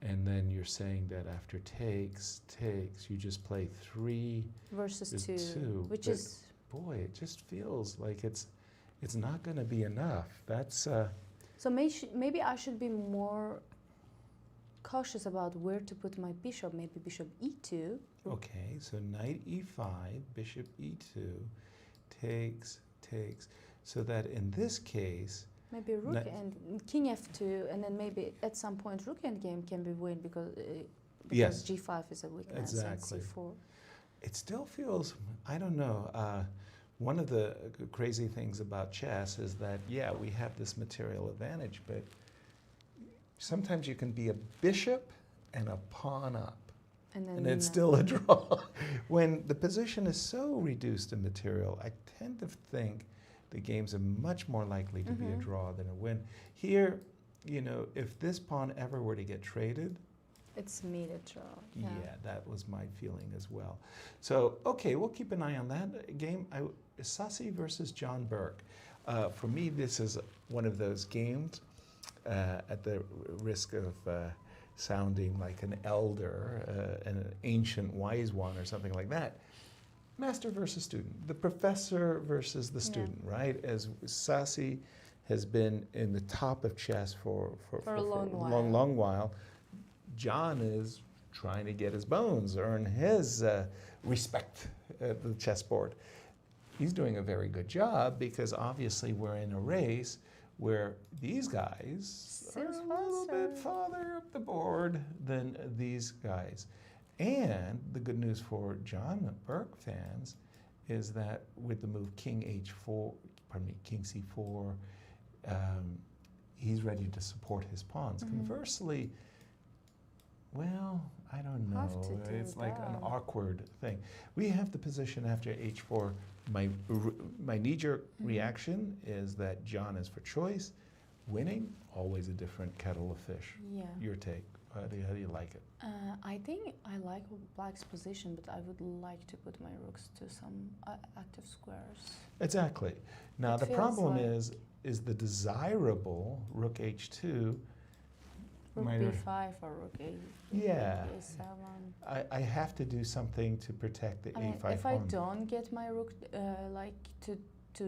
And then you're saying that after takes, you just play 3 versus is 2, which but is boy, it just feels like it's not going to be enough. That's so maybe I should be more cautious about where to put my bishop. Maybe bishop e2. okay. So knight e5, bishop e2, takes, so that in this case, Maybe rook and king f2, and then maybe at some point rook endgame can be win because Yes. g5 is a weakness. Exactly. And c4. it still feels, I don't know. One of the crazy things about chess is that, yeah, we have this material advantage, but sometimes you can be a bishop and a pawn up, and it's still a draw. When the position is so reduced in material, I tend to think the games are much more likely to be a draw than a win. Here, you know, if this pawn ever were to get traded, it's immediate draw. yeah, that was my feeling as well. So, okay, we'll keep an eye on that game. Sasi versus John Burke. For me, this is one of those games, at the risk of sounding like an elder, an ancient wise one or something like that. Master versus student, the professor versus the student, right? As Sasi has been in the top of chess for a long while. John is trying to get his bones, earn his respect at the chessboard. He's doing a very good job because obviously we're in a race where these guys are a little bit farther up the board than these guys. And the good news for John Burke fans is that with the move king c4, he's ready to support his pawns. Conversely, well, I don't know. It's like an awkward thing. We have the position after h4. My knee-jerk reaction is that John is for choice. Winning, always a different kettle of fish. Yeah. Your take. How do you like it? I think I like black's position, but I would like to put my rooks to some active squares. Exactly. Now It the feels problem like- is the desirable rook h2. Rook might- b5 or rook a. Yeah. Rook a7. I have to do something to protect the I mean, a5 if I pawn. don't get my rook like to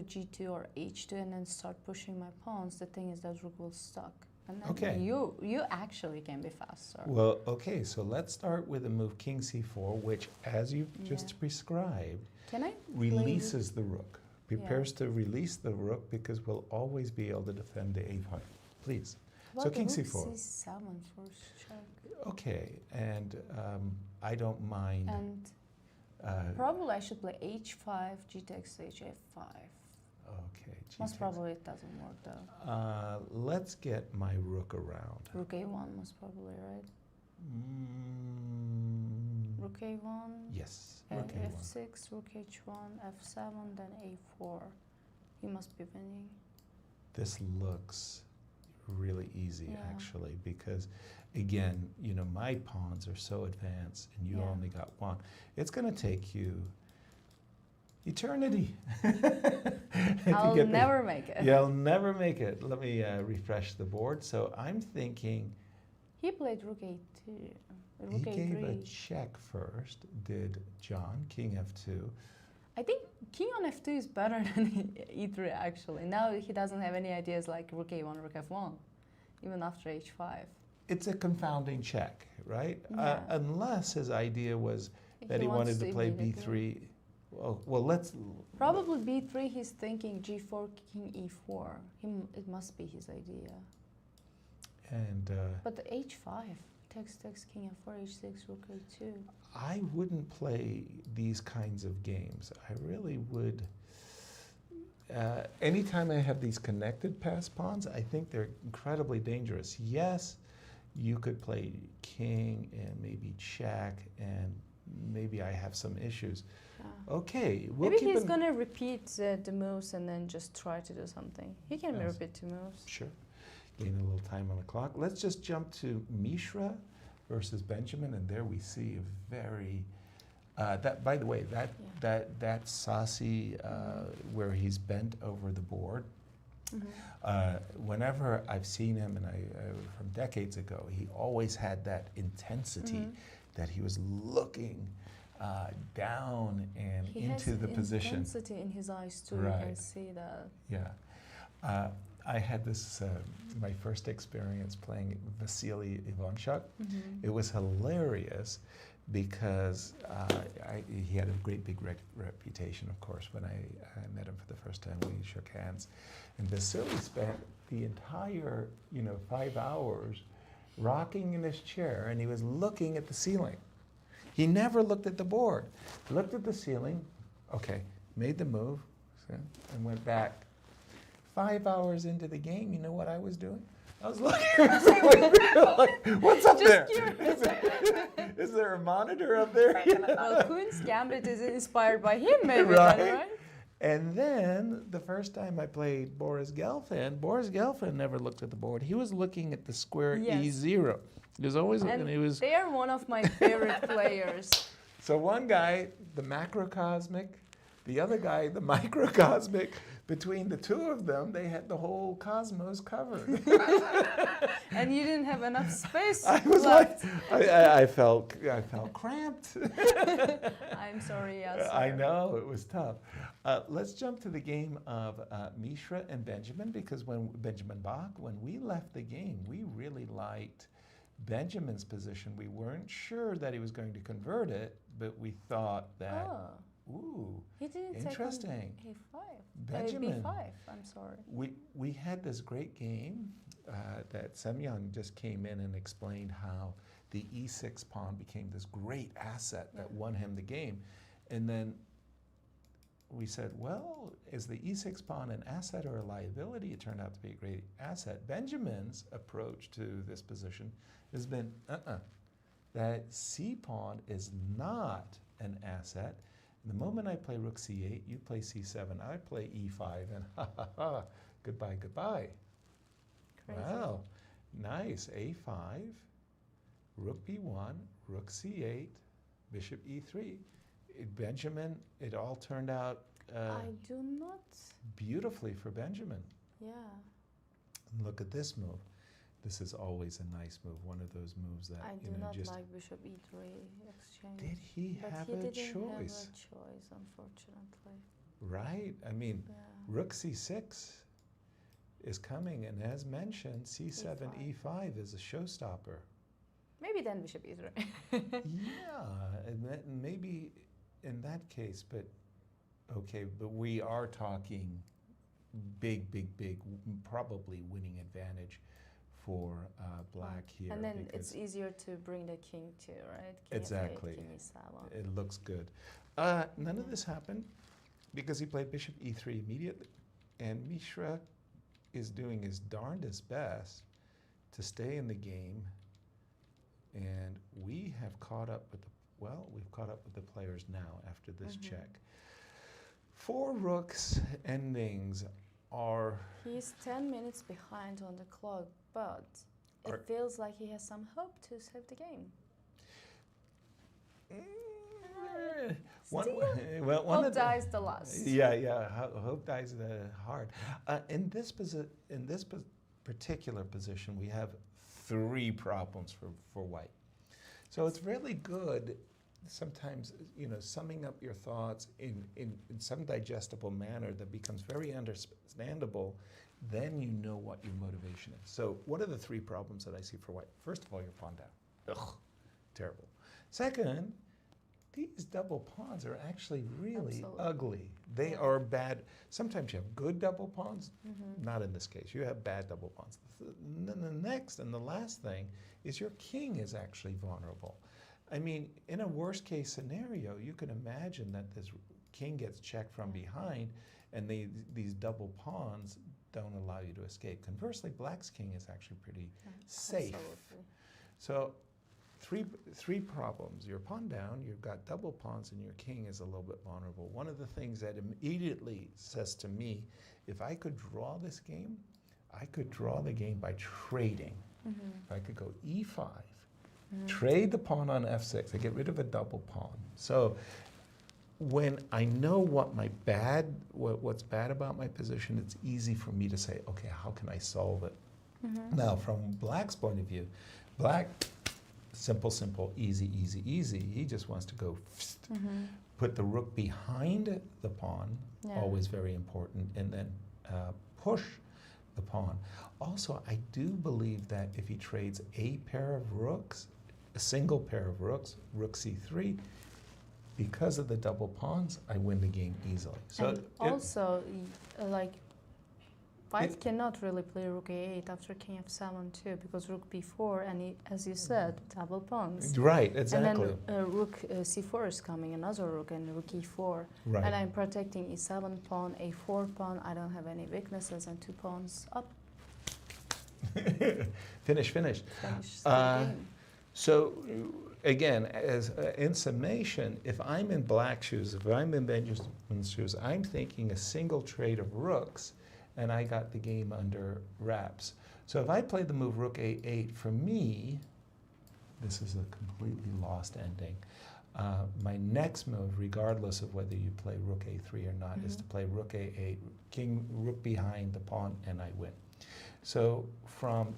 g2 or h2 and then start pushing my pawns, the thing is that rook will stuck. And then Okay. you actually can be faster. Well, okay, so let's start with the move king c4, which, as you've Yeah. just prescribed, Can I releases the rook. Prepares to release the rook because we'll always be able to defend the a5. Please. play So the king rook c4. c7 first check? Okay, and I don't mind. And Uh, probably I should play h5, g takes h5. okay, g Most takes- probably it doesn't work though. let's get my rook around. Rook a1 most probably, right? Rook a1, Yes, rook a1. f6, rook h1, f7, then a4. He must be winning. This looks really easy, Yeah. actually, because, again, you know, my pawns are so advanced and you Yeah. only got one. It's going to take you eternity. to I'll get never make it. You'll never make it. Let me refresh the board. So I'm thinking He played rook a2, rook he gave a a3. check first, did John, king f2. I think king on f2 is better than e3 actually. Now he doesn't have any ideas like rook a1, rook f1, even after h5. It's a confounding check, right? Yeah. Unless his idea was that he wants wanted to play immediately. b3. Well, let's... Probably b3 he's thinking g4, king e4. It must be his idea. And But the h5, takes king f4, h6, rook a2. I wouldn't play these kinds of games. I really would. Anytime I have these connected pass pawns, I think they're incredibly dangerous. Yes, you could play king and maybe check, and maybe I have some issues. Okay, we'll Maybe keep he's an- gonna repeat the moves and then just try to do something. He can Yes. repeat two moves. Sure. Gain a little time on the clock. Let's just jump to Mishra versus Benjamin, and there we see a very. That, by the way, that Sasi where he's bent over the board. Whenever I've seen him, and from decades ago, he always had that intensity that he was looking down and He into has the position. intensity in his eyes too. You Right. can see that. Yeah. I had this, my first experience playing Vasily Ivanchuk. It was hilarious because he had a great big reputation, of course, when I met him for the first time. We shook hands. And Vasily spent the entire, 5 hours rocking in his chair, and he was looking at the ceiling. He never looked at the board. Looked at the ceiling, okay, made the move, and went back. 5 hours into the game, you know what I was doing? I was looking at the ceiling, like, what's up there? Is there a monitor up there? Well, Queen's Gambit is inspired by him, maybe, Right. then, right? And then the first time I played Boris Gelfand never looked at the board. He was looking at the square Yes. E0. He was always, and he was. They are one of my favorite players. So one guy, the macrocosmic, the other guy, the microcosmic. Between the two of them, they had the whole cosmos covered. And you didn't have enough space I was left. like, I felt cramped. I'm sorry, Yasser. I know, it was tough. Let's jump to the game of Mishra and Benjamin, because when Benjamin Bach, when we left the game, we really liked Benjamin's position. We weren't sure that he was going to convert it, but we thought that, ooh, He didn't interesting. take on A5. Benjamin. B5, I'm sorry. We had this great game that Semyon just came in and explained how the e6 pawn became this great asset that won him the game. And then we said, well, is the e6 pawn an asset or a liability? It turned out to be a great asset. Benjamin's approach to this position has been, that c pawn is not an asset. The moment I play rook c8, you play c7, I play e5, and goodbye, goodbye. Crazy. Wow, nice. A5, rook b1, rook c8, bishop e3. Benjamin, it all turned out I do not. beautifully for Benjamin. Yeah. Look at this move. This is always a nice move. One of those moves that I do not like bishop e3 exchange. Did he but have he a didn't choice? have a choice, unfortunately. Right. I mean, Yeah. rook c6 is coming, and as mentioned, c7 e5 is a showstopper. Maybe then bishop e3. Yeah, and maybe in that case, but okay, but we are talking big, probably winning advantage for black here. And then it's easier to bring the king too, right? King Exactly. F8, king e7. It looks good. None of this happened because he played bishop e3 immediately, and Mishra is doing his darndest best to stay in the game, and we have caught up with we've caught up with the players now after this check. 4 rooks endings are... He's 10 minutes behind on the clock, but it feels like he has some hope to save the game. Hope dies the last. Yeah. Hope dies the hard. In this particular position, we have 3 problems for white. So it's really good sometimes, summing up your thoughts in some digestible manner that becomes very understandable. Then you know what your motivation is. So what are the 3 problems that I see for white? First of all, your pawn down. Ugh, terrible. Second, these double pawns are actually really ugly. They are bad. Sometimes you have good double pawns. Not in this case. You have bad double pawns. Then the next and the last thing is your king is actually vulnerable. I mean, in a worst case scenario, you can imagine that this king gets checked from behind and these double pawns don't allow you to escape. Conversely, black's king is actually pretty safe. Absolutely. So three problems. Your pawn down, you've got double pawns, and your king is a little bit vulnerable. One of the things that immediately says to me, if I could draw this game, I could draw the game by trading. If I could go e5, trade the pawn on f6, I get rid of a double pawn. So when I know what's bad about my position, it's easy for me to say, okay, how can I solve it? Now, from black's point of view, black, simple, easy. He just wants to go put the rook behind the pawn, always very important, and then push the pawn. Also, I do believe that if he trades a pair of rooks, a single pair of rooks, rook c3, because of the double pawns, I win the game easily. So and also, white cannot really play rook a8 after king f7 too, because rook b4 and as you said, double pawns. Right, exactly. And then rook c4 is coming, another rook, and rook e4. Right. And I'm protecting e7 pawn, a4 pawn. I don't have any weaknesses, and 2 pawns up. Finish. Finish the game. So again, as in summation, if I'm in black shoes, if I'm in Benjamin's shoes, I'm thinking a single trade of rooks, and I got the game under wraps. So if I play the move rook a8, for me, this is a completely lost ending. My next move, regardless of whether you play rook a3 or not, is to play rook a8, rook behind the pawn, and I win. So from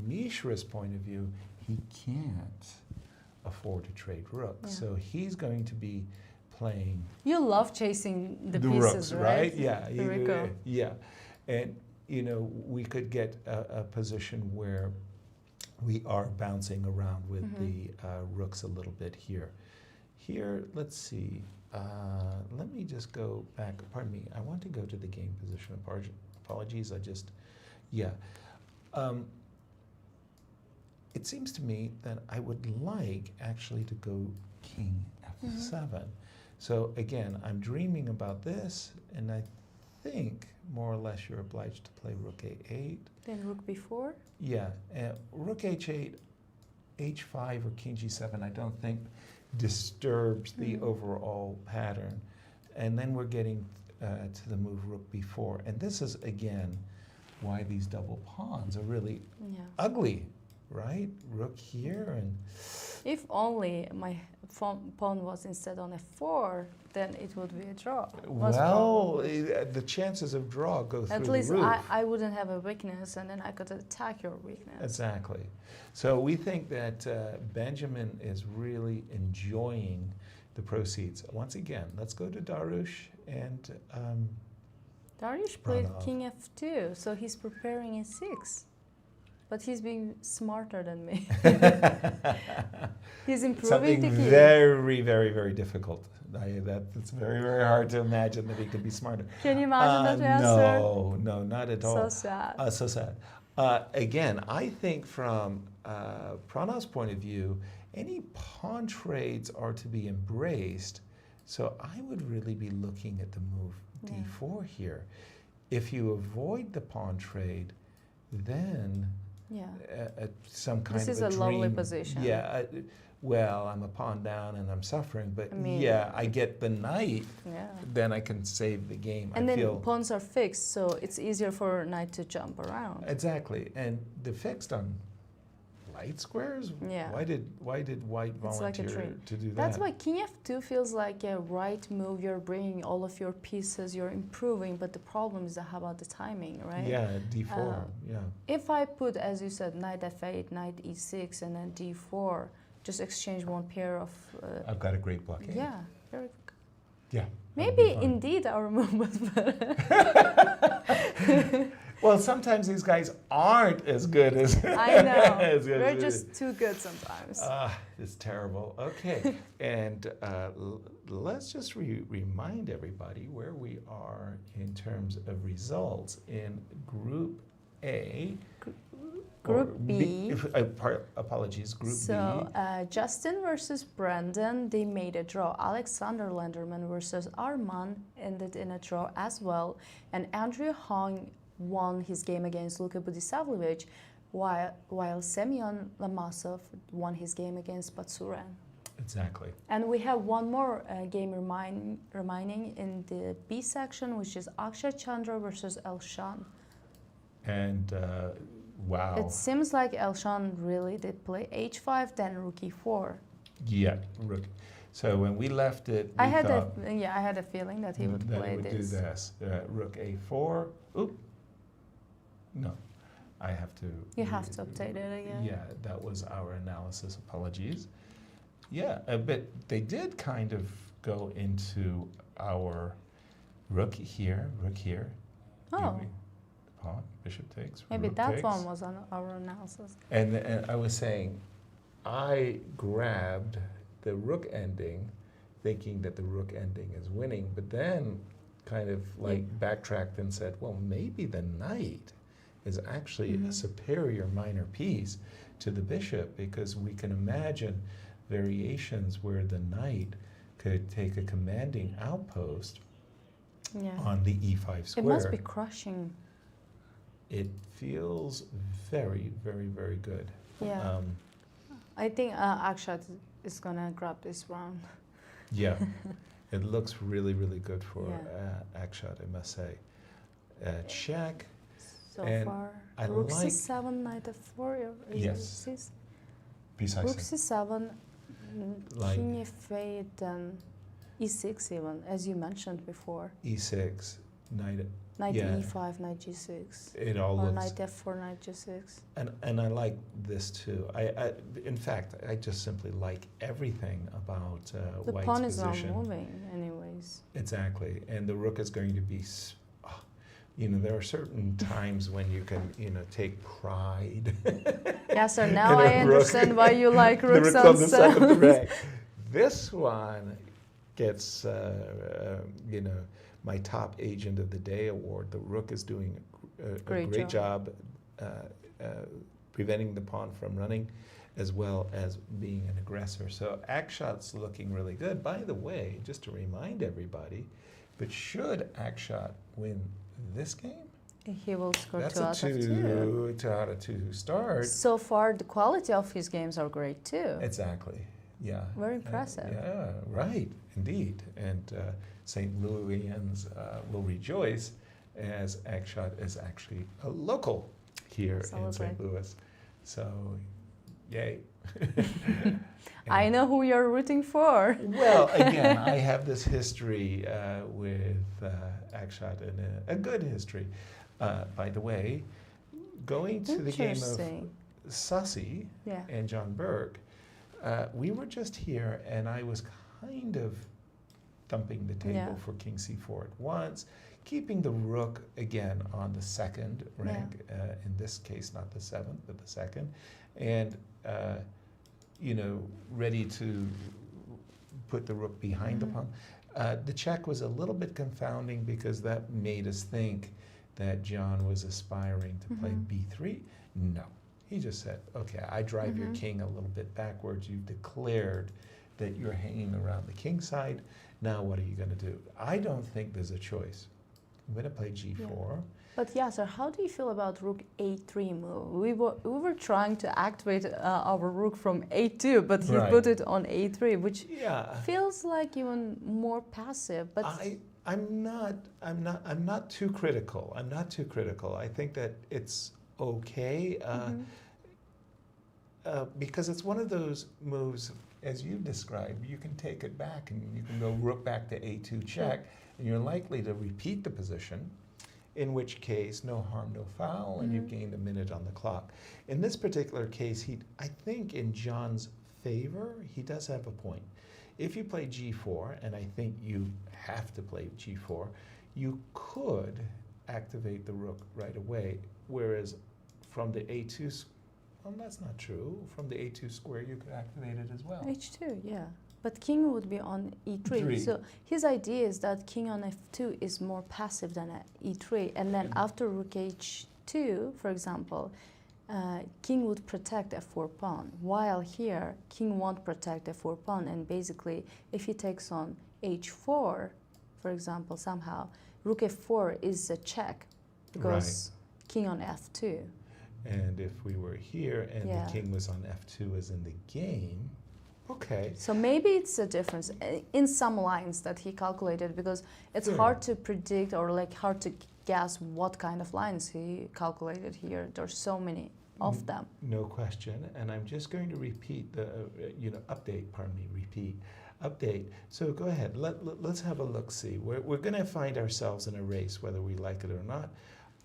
Mishra's point of view, he can't afford to trade rooks. So he's going to be playing... You love chasing the rooks, pieces, right? Yeah. Yeah. And, we could get a position where we are bouncing around with the rooks a little bit here. Here, let's see. Let me just go back. Pardon me. I want to go to the game position. Apologies. It seems to me that I would like actually to go king f7. So again, I'm dreaming about this, and I think more or less you're obliged to play rook a8. Then rook b4? Yeah, rook h8, h5, or king g7 I don't think disturbs the overall pattern. And then we're getting to the move rook b4. And this is, again, why these double pawns are really ugly, right? Rook here and... If only my pawn was instead on f4, then it would be a draw. Well, the chances of draw go through the roof. At least I wouldn't have a weakness, and then I could attack your weakness. Exactly. So we think that Benjamin is really enjoying the proceeds. Once again, let's go to Dariusz and Dariusz played king f2, so he's preparing a6. But he's being smarter than me. He's improving the key. Very, very, very difficult. It's very, very hard to imagine that he could be smarter. Can you imagine that, Yasser? No, not at all. So sad. So sad. Again, I think from Pranav's point of view, any pawn trades are to be embraced. So I would really be looking at the move d4 here. If you avoid the pawn trade, then some kind of a dream. This is a lovely position. Yeah. Well, I'm a pawn down and I'm suffering, but I get the knight, then I can save the game. And then pawns are fixed, so it's easier for knight to jump around. Exactly. And the fixed on light squares? Yeah. Why did white volunteer to do that? That's why king f2 feels like a right move. You're bringing all of your pieces, you're improving, but the problem is how about the timing, right? Yeah, d4, If I put, as you said, knight f8, knight e6, and then d4, just exchange one pair of... I've got a great blockade. Yeah, very good. Yeah. Maybe indeed our move was better. Well, sometimes these guys aren't as good as... I know. We're just too good sometimes. It's terrible. Okay. And let's just remind everybody where we are in terms of results in Group A. Group B. Apologies, Group B. So Justin versus Brandon, they made a draw. Alexander Lenderman versus Arman ended in a draw as well. And Andrew Hong won his game against Luka Budisavljevic, while Semyon Lomasov won his game against Batsuren. Exactly. And we have one more game remaining in the B section, which is Akshat Chandra versus Elshan. And wow. It seems like Elshan really did play h5, then rook e4. Yeah, rook. So when we left it, I had a feeling that he would play do this. Rook a4. Oop. No, I have to. You have to update it again. Yeah, that was our analysis. Apologies. Yeah, but they did kind of go into our rook here. Oh. Pawn, bishop takes. Maybe rook that takes. one was on our analysis. And I was saying, I grabbed the rook ending, thinking that the rook ending is winning, but then kind of like backtracked and said, well, maybe the knight is actually a superior minor piece to the bishop, because we can imagine variations where the knight could take a commanding outpost on the e5 square. It must be crushing. It feels very, very, very good. Yeah. I think Akshat is going to grab this round. Yeah. It looks really, really good for Akshat, I must say. Check. So and far. I Rook like c7, knight f4. Yes. Precisely. Rook c7, king f8, then e6 even, as you mentioned before. e6, knight e5, knight g6. It all or looks... knight f4, knight g6. And I like this too. In fact, I just simply like everything about the White's pawn is position. not moving anyways. Exactly. And the rook is going to be... there are certain times when you can, take pride. Yasser, now I understand why you like rooks on the side of the rack. This one gets, my top agent of the day award. The rook is doing a great job preventing the pawn from running, as well as being an aggressor. So Akshat's looking really good. By the way, just to remind everybody, but should Akshat win this game, he will score that's 2 out of 2. 2 out of 2 start. So far, the quality of his games are great too. Exactly. Yeah. Very impressive. Yeah. Right. Indeed. And St. Louisians will rejoice as Akshat is actually a local here in St. Louis. So, yay. I know who you're rooting for. Well, again, I have this history with Akshat, and a good history. By the way, going to the game of Sasi and John Burke, we were just here, and I was kind of thumping the table for King C4 at once, keeping the rook again on the second rank, in this case not the seventh, but the second, and you know, ready to put the rook behind the pawn. The check was a little bit confounding because that made us think that John was aspiring to play b3. No, he just said, okay, I drive your king a little bit backwards. You've declared that you're hanging around the king side. Now what are you going to do? I don't think there's a choice. I'm going to play g4. Yeah. But Yasser, how do you feel about rook a3 move? We were trying to activate our rook from a2, but he put it on a3, which feels like even more passive. But I'm not too critical. I'm not too critical. I think that it's okay because it's one of those moves, as you described. You can take it back and you can go rook back to a2 check, and you're likely to repeat the position. In which case, no harm, no foul, and you've gained a minute on the clock. In this particular case, I think in John's favor, he does have a point. If you play g4, and I think you have to play g4, you could activate the rook right away, whereas from the a2, well, that's not true. From the a2 square, you could activate it as well. h2, yeah. But king would be on e3. So his idea is that king on f2 is more passive than e3. And then after rook h2, for example, king would protect f4 pawn. While here, king won't protect f4 pawn. And basically, if he takes on h4, for example, somehow, rook f4 is a check because king on f2. And if we were here and the king was on f2 as in the game, okay. So maybe it's a difference in some lines that he calculated, because it's hard to predict or like hard to guess what kind of lines he calculated here. There's so many of them. No question. And I'm just going to repeat the, update. So go ahead. Let's have a look-see. We're going to find ourselves in a race, whether we like it or not.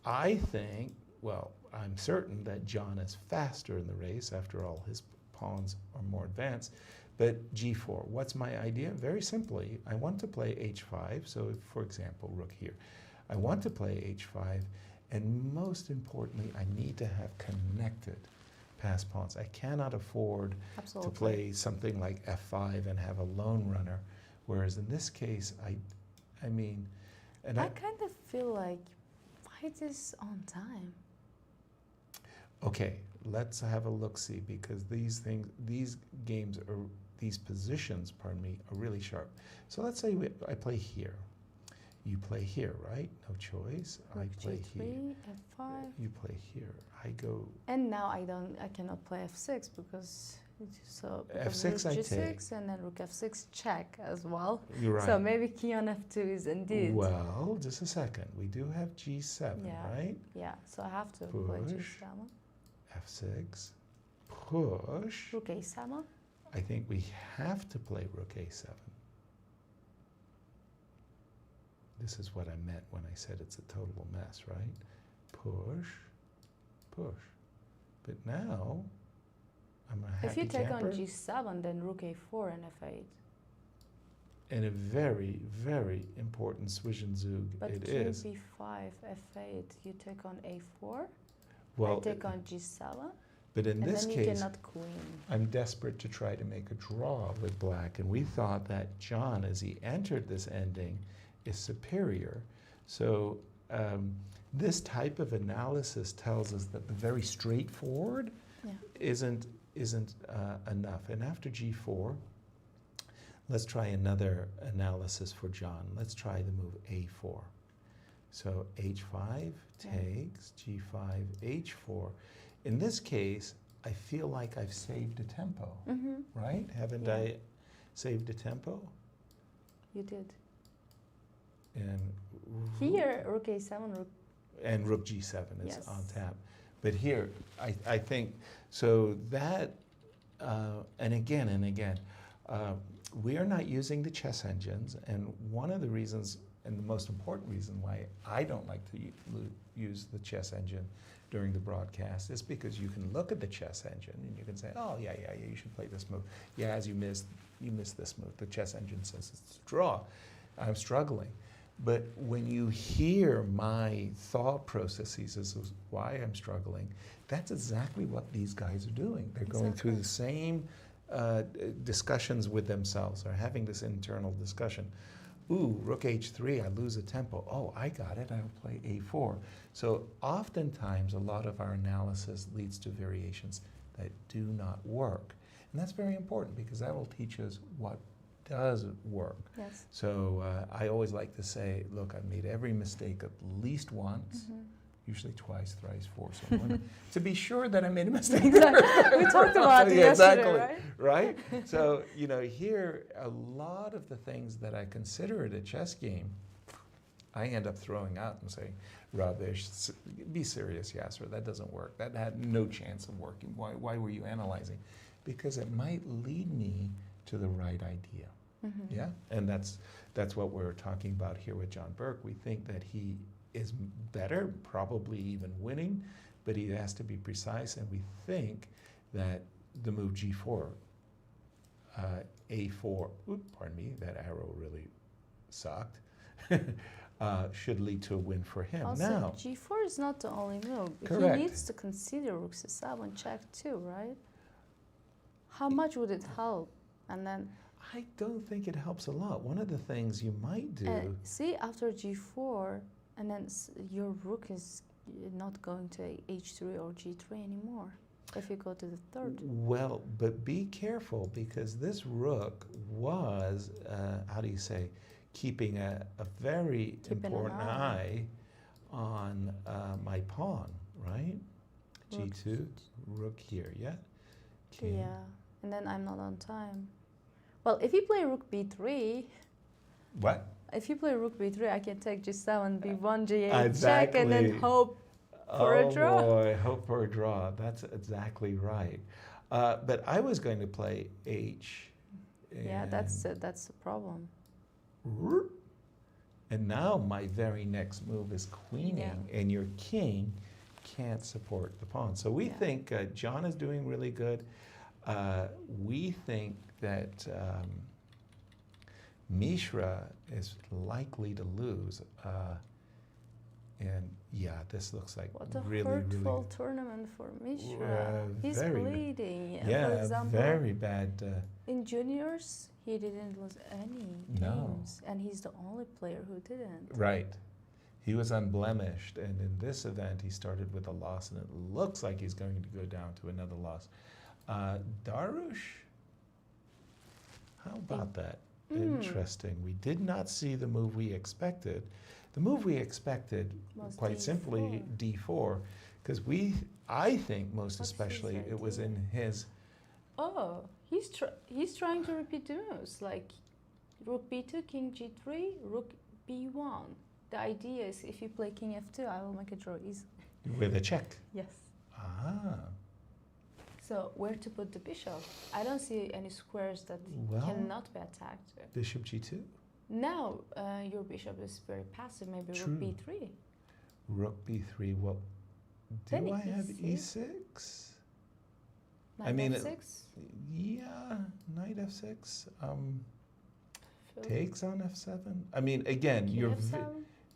I think, well, I'm certain that John is faster in the race. After all, his pawns are more advanced. But g4, what's my idea? Very simply, I want to play h5. So if, for example, rook here. I want to play h5, and most importantly, I need to have connected pass pawns. I cannot afford to play something like f5 and have a lone runner, whereas in this case, I mean... And I kind of feel like white is on time. Okay, let's have a look-see, because these games are, these positions, pardon me, are really sharp. So let's say I play here. You play here, right? No choice. Rook I play G3, here. F5. You play here. I go. And now I cannot play F6 because F6 I rook G6 take. and then rook F6 check as well. You're right. So maybe king on F2 is indeed. Well, just a second. We do have G7, right? Yeah. So I have to play G7. F6. Push. Rook A7. I think we have to play rook A7. This is what I meant when I said it's a total mess, right? Push, push. But now, I'm a happy If you take camper. on G7, then rook A4 and F8. And a very, very important Zwischenzug it is. But king B5, F8, you take on A4, well, I take on G7, but in this then you case, cannot queen. I'm desperate to try to make a draw with black, and we thought that John, as he entered this ending, is superior. So this type of analysis tells us that the very straightforward isn't enough. And after G4, let's try another analysis for John. Let's try the move A4. So H5 takes, G5, H4. In this case, I feel like I've saved a tempo, right? Haven't I saved a tempo? You did. And Here, rook a7, rook. And rook g7 is Yes. on tap. But here, I think, so that, and again, we are not using the chess engines, and one of the reasons, and the most important reason why I don't like to use the chess engine during the broadcast is because you can look at the chess engine and you can say, oh, yeah, you should play this move. Yeah, as you missed this move. The chess engine says it's a draw. I'm struggling. But when you hear my thought processes as to why I'm struggling, that's exactly what these guys are doing. They're going through the same discussions with themselves, or having this internal discussion. Ooh, rook h3, I lose a tempo. Oh, I got it, I'll play a4. So oftentimes a lot of our analysis leads to variations that do not work. And that's very important because that will teach us what does work. Yes. So I always like to say, look, I've made every mistake at least once, usually twice, thrice, four, so one, to be sure that I made a mistake. Exactly. We talked about it yesterday, right? So, you know, here, a lot of the things that I consider it a chess game, I end up throwing out and saying, rubbish, be serious, Yasser, that doesn't work. That had no chance of working. Why were you analyzing? Because it might lead me to the right idea. Yeah, and that's what we're talking about here with John Burke. We think that he is better, probably even winning, but he has to be precise, and we think that the move g4, a4, pardon me, that arrow really sucked, should lead to a win for him. Also, now, g4 is not the only move. correct. He needs to consider rook c7 check too, right? How much would it help? And then I don't think it helps a lot. One of the things you might do... see, after g4, and then your rook is not going to h3 or g3 anymore if you go to the third. Well, but be careful, because this rook was, how do you say, keeping a very important eye on my pawn, right? Rook G2, rook here, yeah? King. Yeah, and then I'm not on time. Well, if you play rook b3, What? if you play rook b3, I can take g7, b1, g8, Exactly. check, and then hope for a draw. Oh boy, hope for a draw. That's exactly right. But I was going to play h. Yeah, that's the problem. And now my very next move is queening, and your king can't support the pawn. So we think John is doing really good. We think that Mishra is likely to lose. And yeah, this looks like What a really hurtful tournament for Mishra. He's bleeding. Yeah, for example, very bad. in juniors, he didn't lose any games, and he's the only player who didn't. Right. He was unblemished, and in this event, he started with a loss, and it looks like he's going to go down to another loss. Dariusz? How about that? Interesting. We did not see the move we expected. The move we expected, Was quite simply, d4, because I think most especially, it was in his... Oh, he's trying to repeat the moves, like rook b2, king g3, rook b1. The idea is if you play king f2, I will make a draw easily. With a check. Yes. Ah. So where to put the bishop? I don't see any squares that cannot be attacked. Bishop g2? Now your bishop is very passive, maybe True. rook b3. Rook b3, well, Then do I have e6? e6? Knight I mean, f6? Yeah, knight f6 takes on f7. I mean, again, King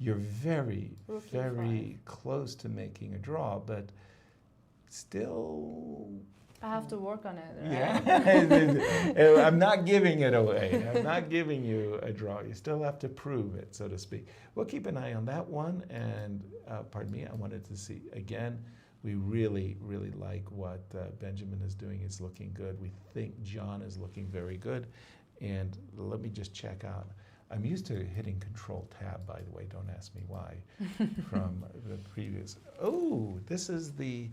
you're very, Rook very close to making a draw, but still... I have to work on it, right? Yeah, I'm not giving it away. I'm not giving you a draw. You still have to prove it, so to speak. We'll keep an eye on that one. And pardon me, I wanted to see, again, we really, really like what Benjamin is doing. It's looking good. We think John is looking very good. And let me just check out. I'm used to hitting Control-Tab, by the way. Don't ask me why, from the previous. Oh, this is the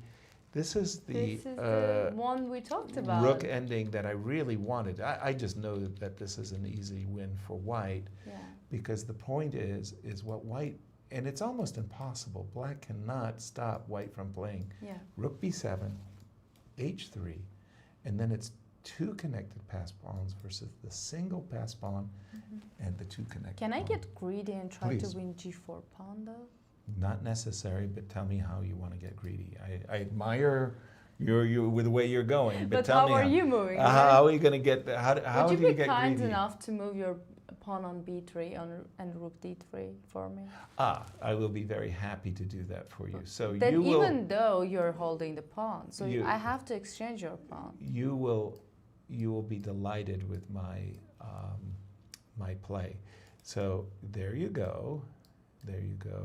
one we talked about. Rook ending that I really wanted. I just know that this is an easy win for white, because the point is what white, and it's almost impossible. Black cannot stop white from playing. Yeah. Rook b7, h3, and then it's 2 connected pass pawns versus the single pass pawn and the 2 connected. Can I pawn. get greedy and try Please. to win g4 pawn though? Not necessary, but tell me how you want to get greedy. I admire you with the way you're going, but tell how me are you moving? how are you going to get the, how Would do you you be get kind greedy? enough to move your pawn on b3 and rook d3 for me? I will be very happy to do that for you. So Then you will, even though you're holding the pawn, so You- I have to exchange your pawn. you will be delighted with my play. So there you go, there you go,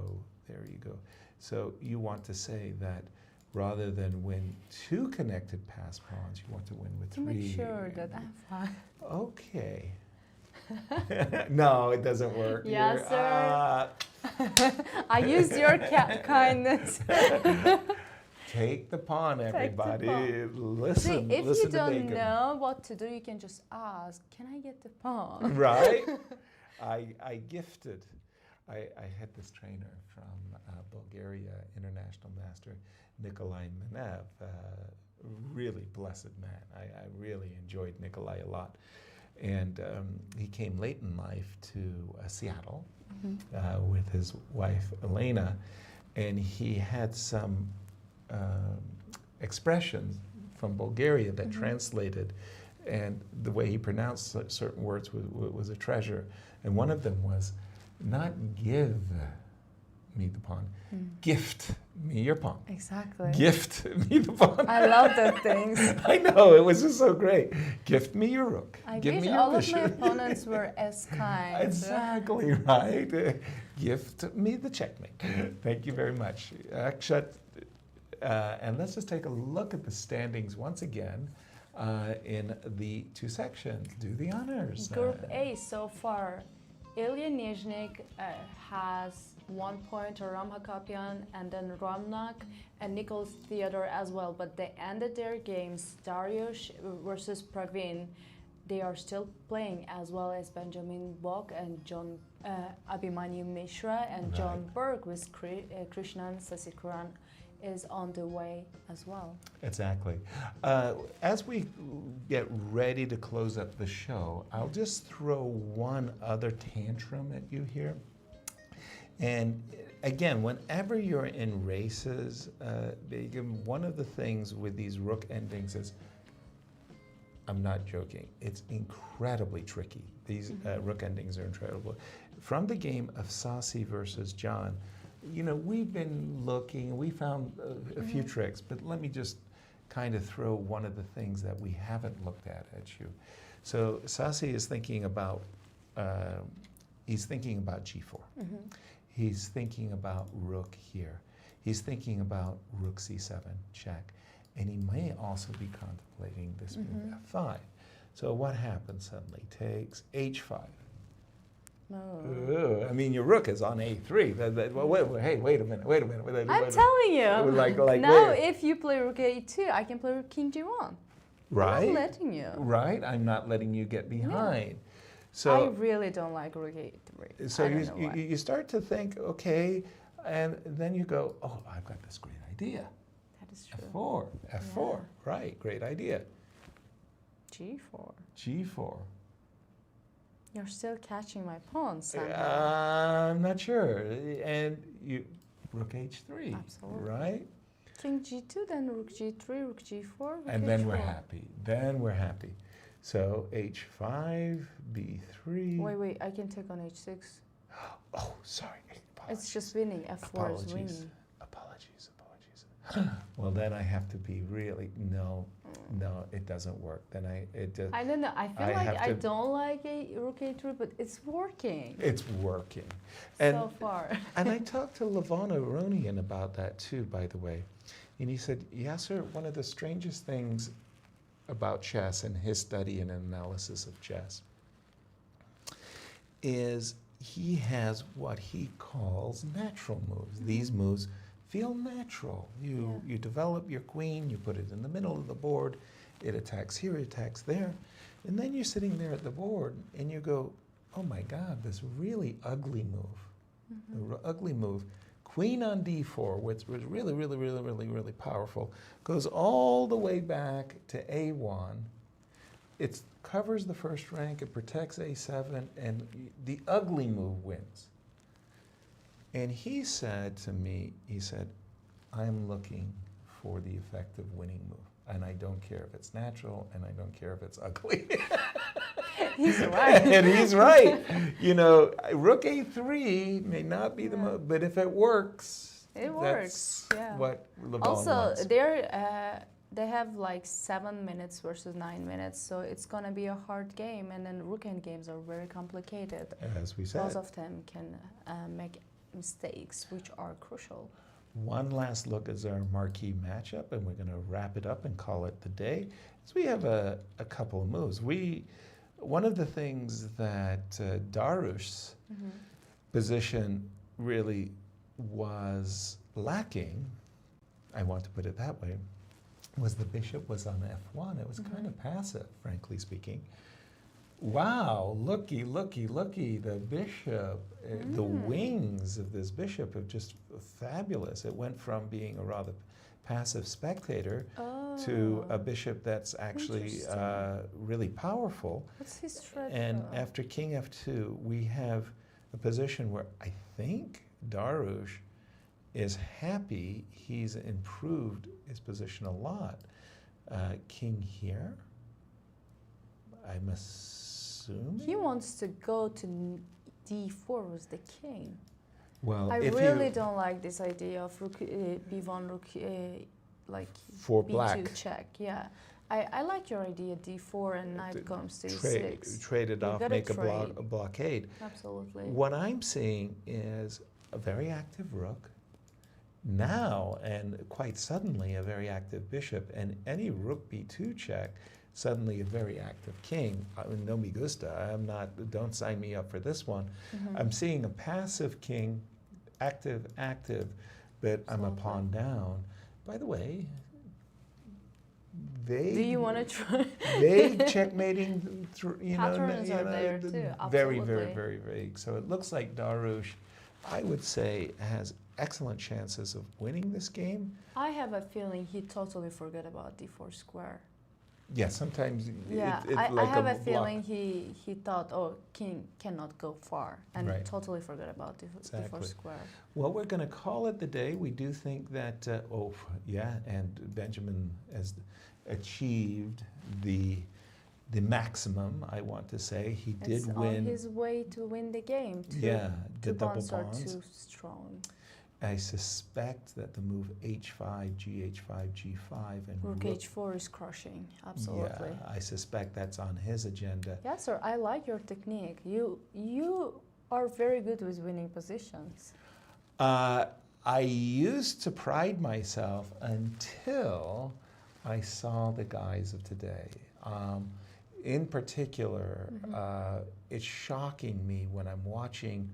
there you go. So you want to say that rather than win 2 connected pass pawns, you want to win with To 3. make sure that I'm fine. Okay. No, it doesn't work. Yeah, You're- sir. I used your kindness. Take the pawn, everybody. Listen, See, if listen you to don't Begim. know what to do, you can just ask, can I get the pawn? Right? I gifted. I had this trainer from Bulgaria, international master, Nikolai Menev, really blessed man. I really enjoyed Nikolai a lot. And he came late in life to Seattle with his wife, Elena, and he had some expressions from Bulgaria that translated, and the way he pronounced certain words was a treasure. And one of them was, not give me the pawn, gift me your pawn. Exactly. Gift me the pawn. I love those things. I know, it was just so great. Gift me your rook. I Give wish me your all of my bishop. opponents were as kind. Exactly right. Gift me the checkmate. Thank you very much. Akshat, and let's just take a look at the standings once again in the 2 sections. Do the honors. Group A so far, Illia Nyzhnyk has 1 point, Aram Hakobyan, and then Raunak and Nikolas Theodorou as well. But they ended their games. Dariusz versus Pravin. They are still playing, as well as Benjamin Bok and John Abhimanyu Mishra and John Burke with Krishnan Sasikiran is on the way as well. Exactly. As we get ready to close up the show, I'll just throw one other tantrum at you here. And again, whenever you're in races, one of the things with these rook endings is, I'm not joking, it's incredibly tricky. These rook endings are incredible. From the game of Sasi versus John, you know, we've been looking, we found a few tricks, but let me just kind of throw one of the things that we haven't looked at you. So Sasi is thinking about, he's thinking about g4. He's thinking about rook here. He's thinking about rook c7, check. And he may also be contemplating this move f5. So what happens suddenly? Takes h5. No. I mean, your rook is on a3. Hey, wait a minute. I'm telling you. Like now, where? if you play rook a2, I can play rook king g1. Right? I'm not letting you. Right? I'm not letting you get behind. I So, really don't like rook a3. so I don't know why. you start to think, okay, and then you go, oh, I've got this great idea. That is true. F4, right, great idea. g4. G4. You're still catching my pawn somehow. I'm not sure. And you, rook h3, Absolutely. right? King g2, then rook g3, rook g4, rook And then we're h4. happy. So h5, b3. Wait, I can take on h6. Oh, sorry. Apologies. It's just winning. F4 is winning. Apologies. Well, then I have to be really, no, it doesn't work. Then I don't know. I feel I like have I to- don't like rook a3, but it's working it's working. so far. And I talked to Levon Aronian about that too, by the way. And he said, Yasser, one of the strangest things about chess and his study and analysis of chess is he has what he calls natural moves. These moves feel natural. You develop your queen, you put it in the middle of the board, it attacks here, it attacks there, and then you're sitting there at the board and you go, oh my God, this really ugly move. The ugly move. Queen on d4, which was really, really, really, really, really powerful, goes all the way back to a1. It covers the first rank, it protects a7, and the ugly move wins. And he said to me, he said, I'm looking for the effective winning move. And I don't care if it's natural, and I don't care if it's ugly. He's right. And he's right. You know, rook a3 may not be the move, but if it works, it works. Yeah. What LeBron also, wants. they have like 7 minutes versus 9 minutes, so it's gonna be a hard game. And then rook end games are very complicated. As we said. Both of them can make mistakes, which are crucial. One last look at our marquee matchup, and we're going to wrap it up and call it the day. So we have a couple of moves. One of the things that Dariusz's position really was lacking, I want to put it that way, was the bishop was on f1. It was kind of passive, frankly speaking. Wow, looky, looky, looky, the bishop, the wings of this bishop are just fabulous. It went from being a rather passive spectator to a bishop that's actually really powerful. What's his threat? And after king f2, we have a position where I think Dariusz is happy. He's improved his position a lot. King here, I'm assuming. He wants to go to d4 with the king. Well, I really don't like this idea of rook b1, rook like for b2 black. check. Yeah, I like your idea d4 and knight comes to e6. Trade it off, make a blockade. Absolutely. What I'm seeing is a very active rook. Now, and quite suddenly, a very active bishop, and any rook b2 check, suddenly a very active king. No me gusta. I'm not, don't sign me up for this one. I'm seeing a passive king, active, but I'm a pawn down. By the way, do you want to try? They checkmating, Patterns are there too. Very, very, very vague. So it looks like Dariusz, I would say, has excellent chances of winning this game. I have a feeling he totally forgot about d4 square. Yeah, sometimes yeah, it's I like have a block. feeling he thought, oh, king cannot go far, and Right. totally forgot about d4 square. Well, we're going to call it the day. We do think that, and Benjamin has achieved the maximum, I want to say. He did win. On his way to win the game, too. Yeah, the double pawns are pawns. too strong. I suspect that the move h5, gh5, g5, and Rook h4 is crushing, absolutely. Yeah, I suspect that's on his agenda. Yes, sir, I like your technique. You are very good with winning positions. I used to pride myself until I saw the guys of today. In particular, it's shocking me when I'm watching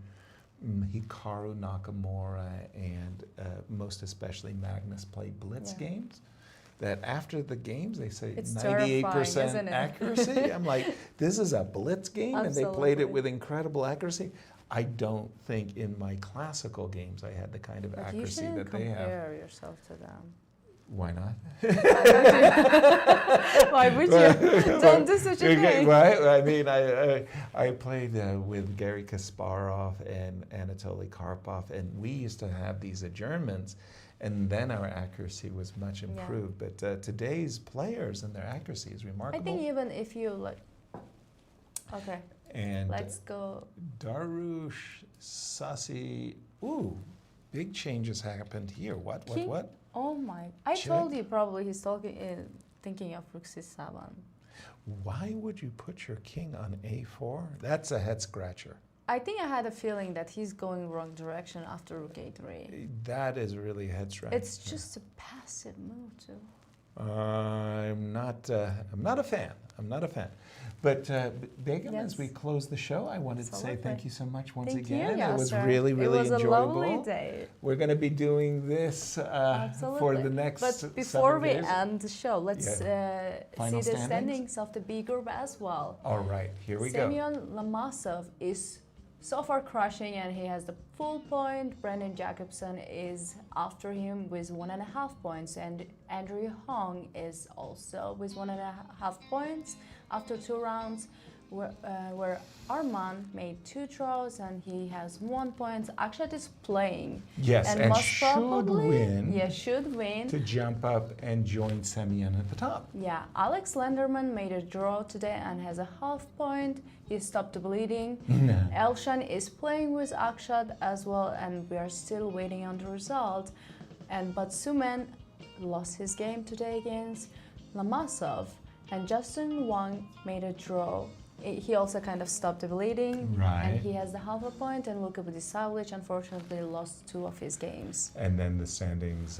Hikaru Nakamura and most especially Magnus play blitz games, that after the games they say it's 98% accuracy. I'm like, this is a blitz game, and they played it with incredible accuracy. I don't think in my classical games I had the kind of accuracy that they have. You shouldn't compare yourself to them. Why not? Why would you? Don't do such a thing. Right? I mean, I played with Garry Kasparov and Anatoly Karpov, and we used to have these adjournments, and then our accuracy was much improved. But today's players and their accuracy is remarkable. I think even if you like, okay, and let's go. Dariusz, Sasi, ooh, big changes happened here. What? Oh my! I told you probably he's thinking of rook c7. Why would you put your king on a4? That's a head scratcher. I think I had a feeling that he's going wrong direction after rook a3. That is really a head scratcher. It's just a passive move too. I'm not a fan. I'm not a fan. But Begim, as we close the show, I wanted to say thank you so much once again. Thank you, it was Yasser. really, really enjoyable. enjoyable. It was a lovely day. We're going to be doing this for the next. But before we days. end the show, let's see the standings? standings of the B group as well. All right, here we go. Semyon Lomasov is so far crushing, and he has the full point. Brendan Jacobson is after him with 1.5 points, and Andrew Hong is also with 1.5 points after 2 rounds. Where Aram made 2 draws and he has 1 point. Akshat is playing. Yes, and most should probably, win. Yeah, should win. To jump up and join Semyon at the top. Yeah, Alex Lenderman made a draw today and has a 0.5 point. He stopped the bleeding. Elshan is playing with Akshat as well, and we are still waiting on the result. And Batsuren lost his game today against Lomasov, and Justin Wang made a draw. He also kind of stopped the bleeding, and he has the 0.5 point, and Luka Budisavlich unfortunately lost 2 of his games. And then the standings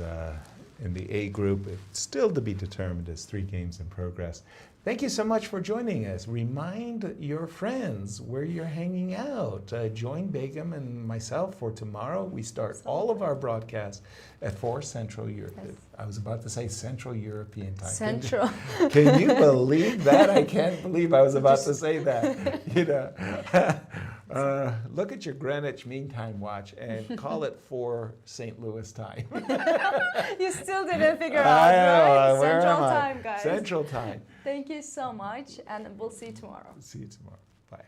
in the A group, it's still to be determined as 3 games in progress. Thank you so much for joining us. Remind your friends where you're hanging out. Join Begim and myself for tomorrow. We start all of our broadcasts at 4 Central Europe. Yes. I was about to say Central European time. Central. Can you believe that? I can't believe I was about to say that. You know, look at your Greenwich Mean Time watch and call it 4 St. Louis time. You still didn't figure out, right? Central time, guys. Central time. Thank you so much, and we'll see you tomorrow. See you tomorrow. Bye.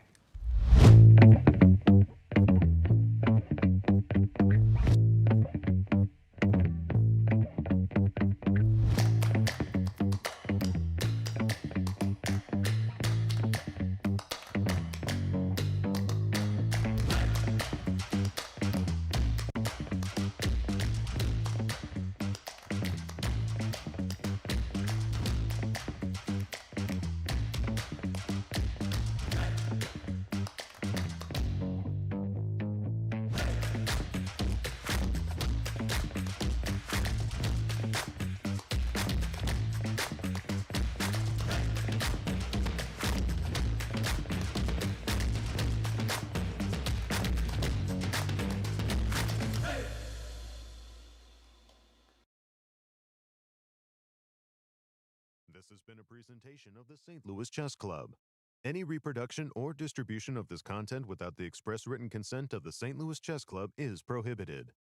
This has been a presentation of the St. Louis Chess Club. Any reproduction or distribution of this content without the express written consent of the St. Louis Chess Club is prohibited.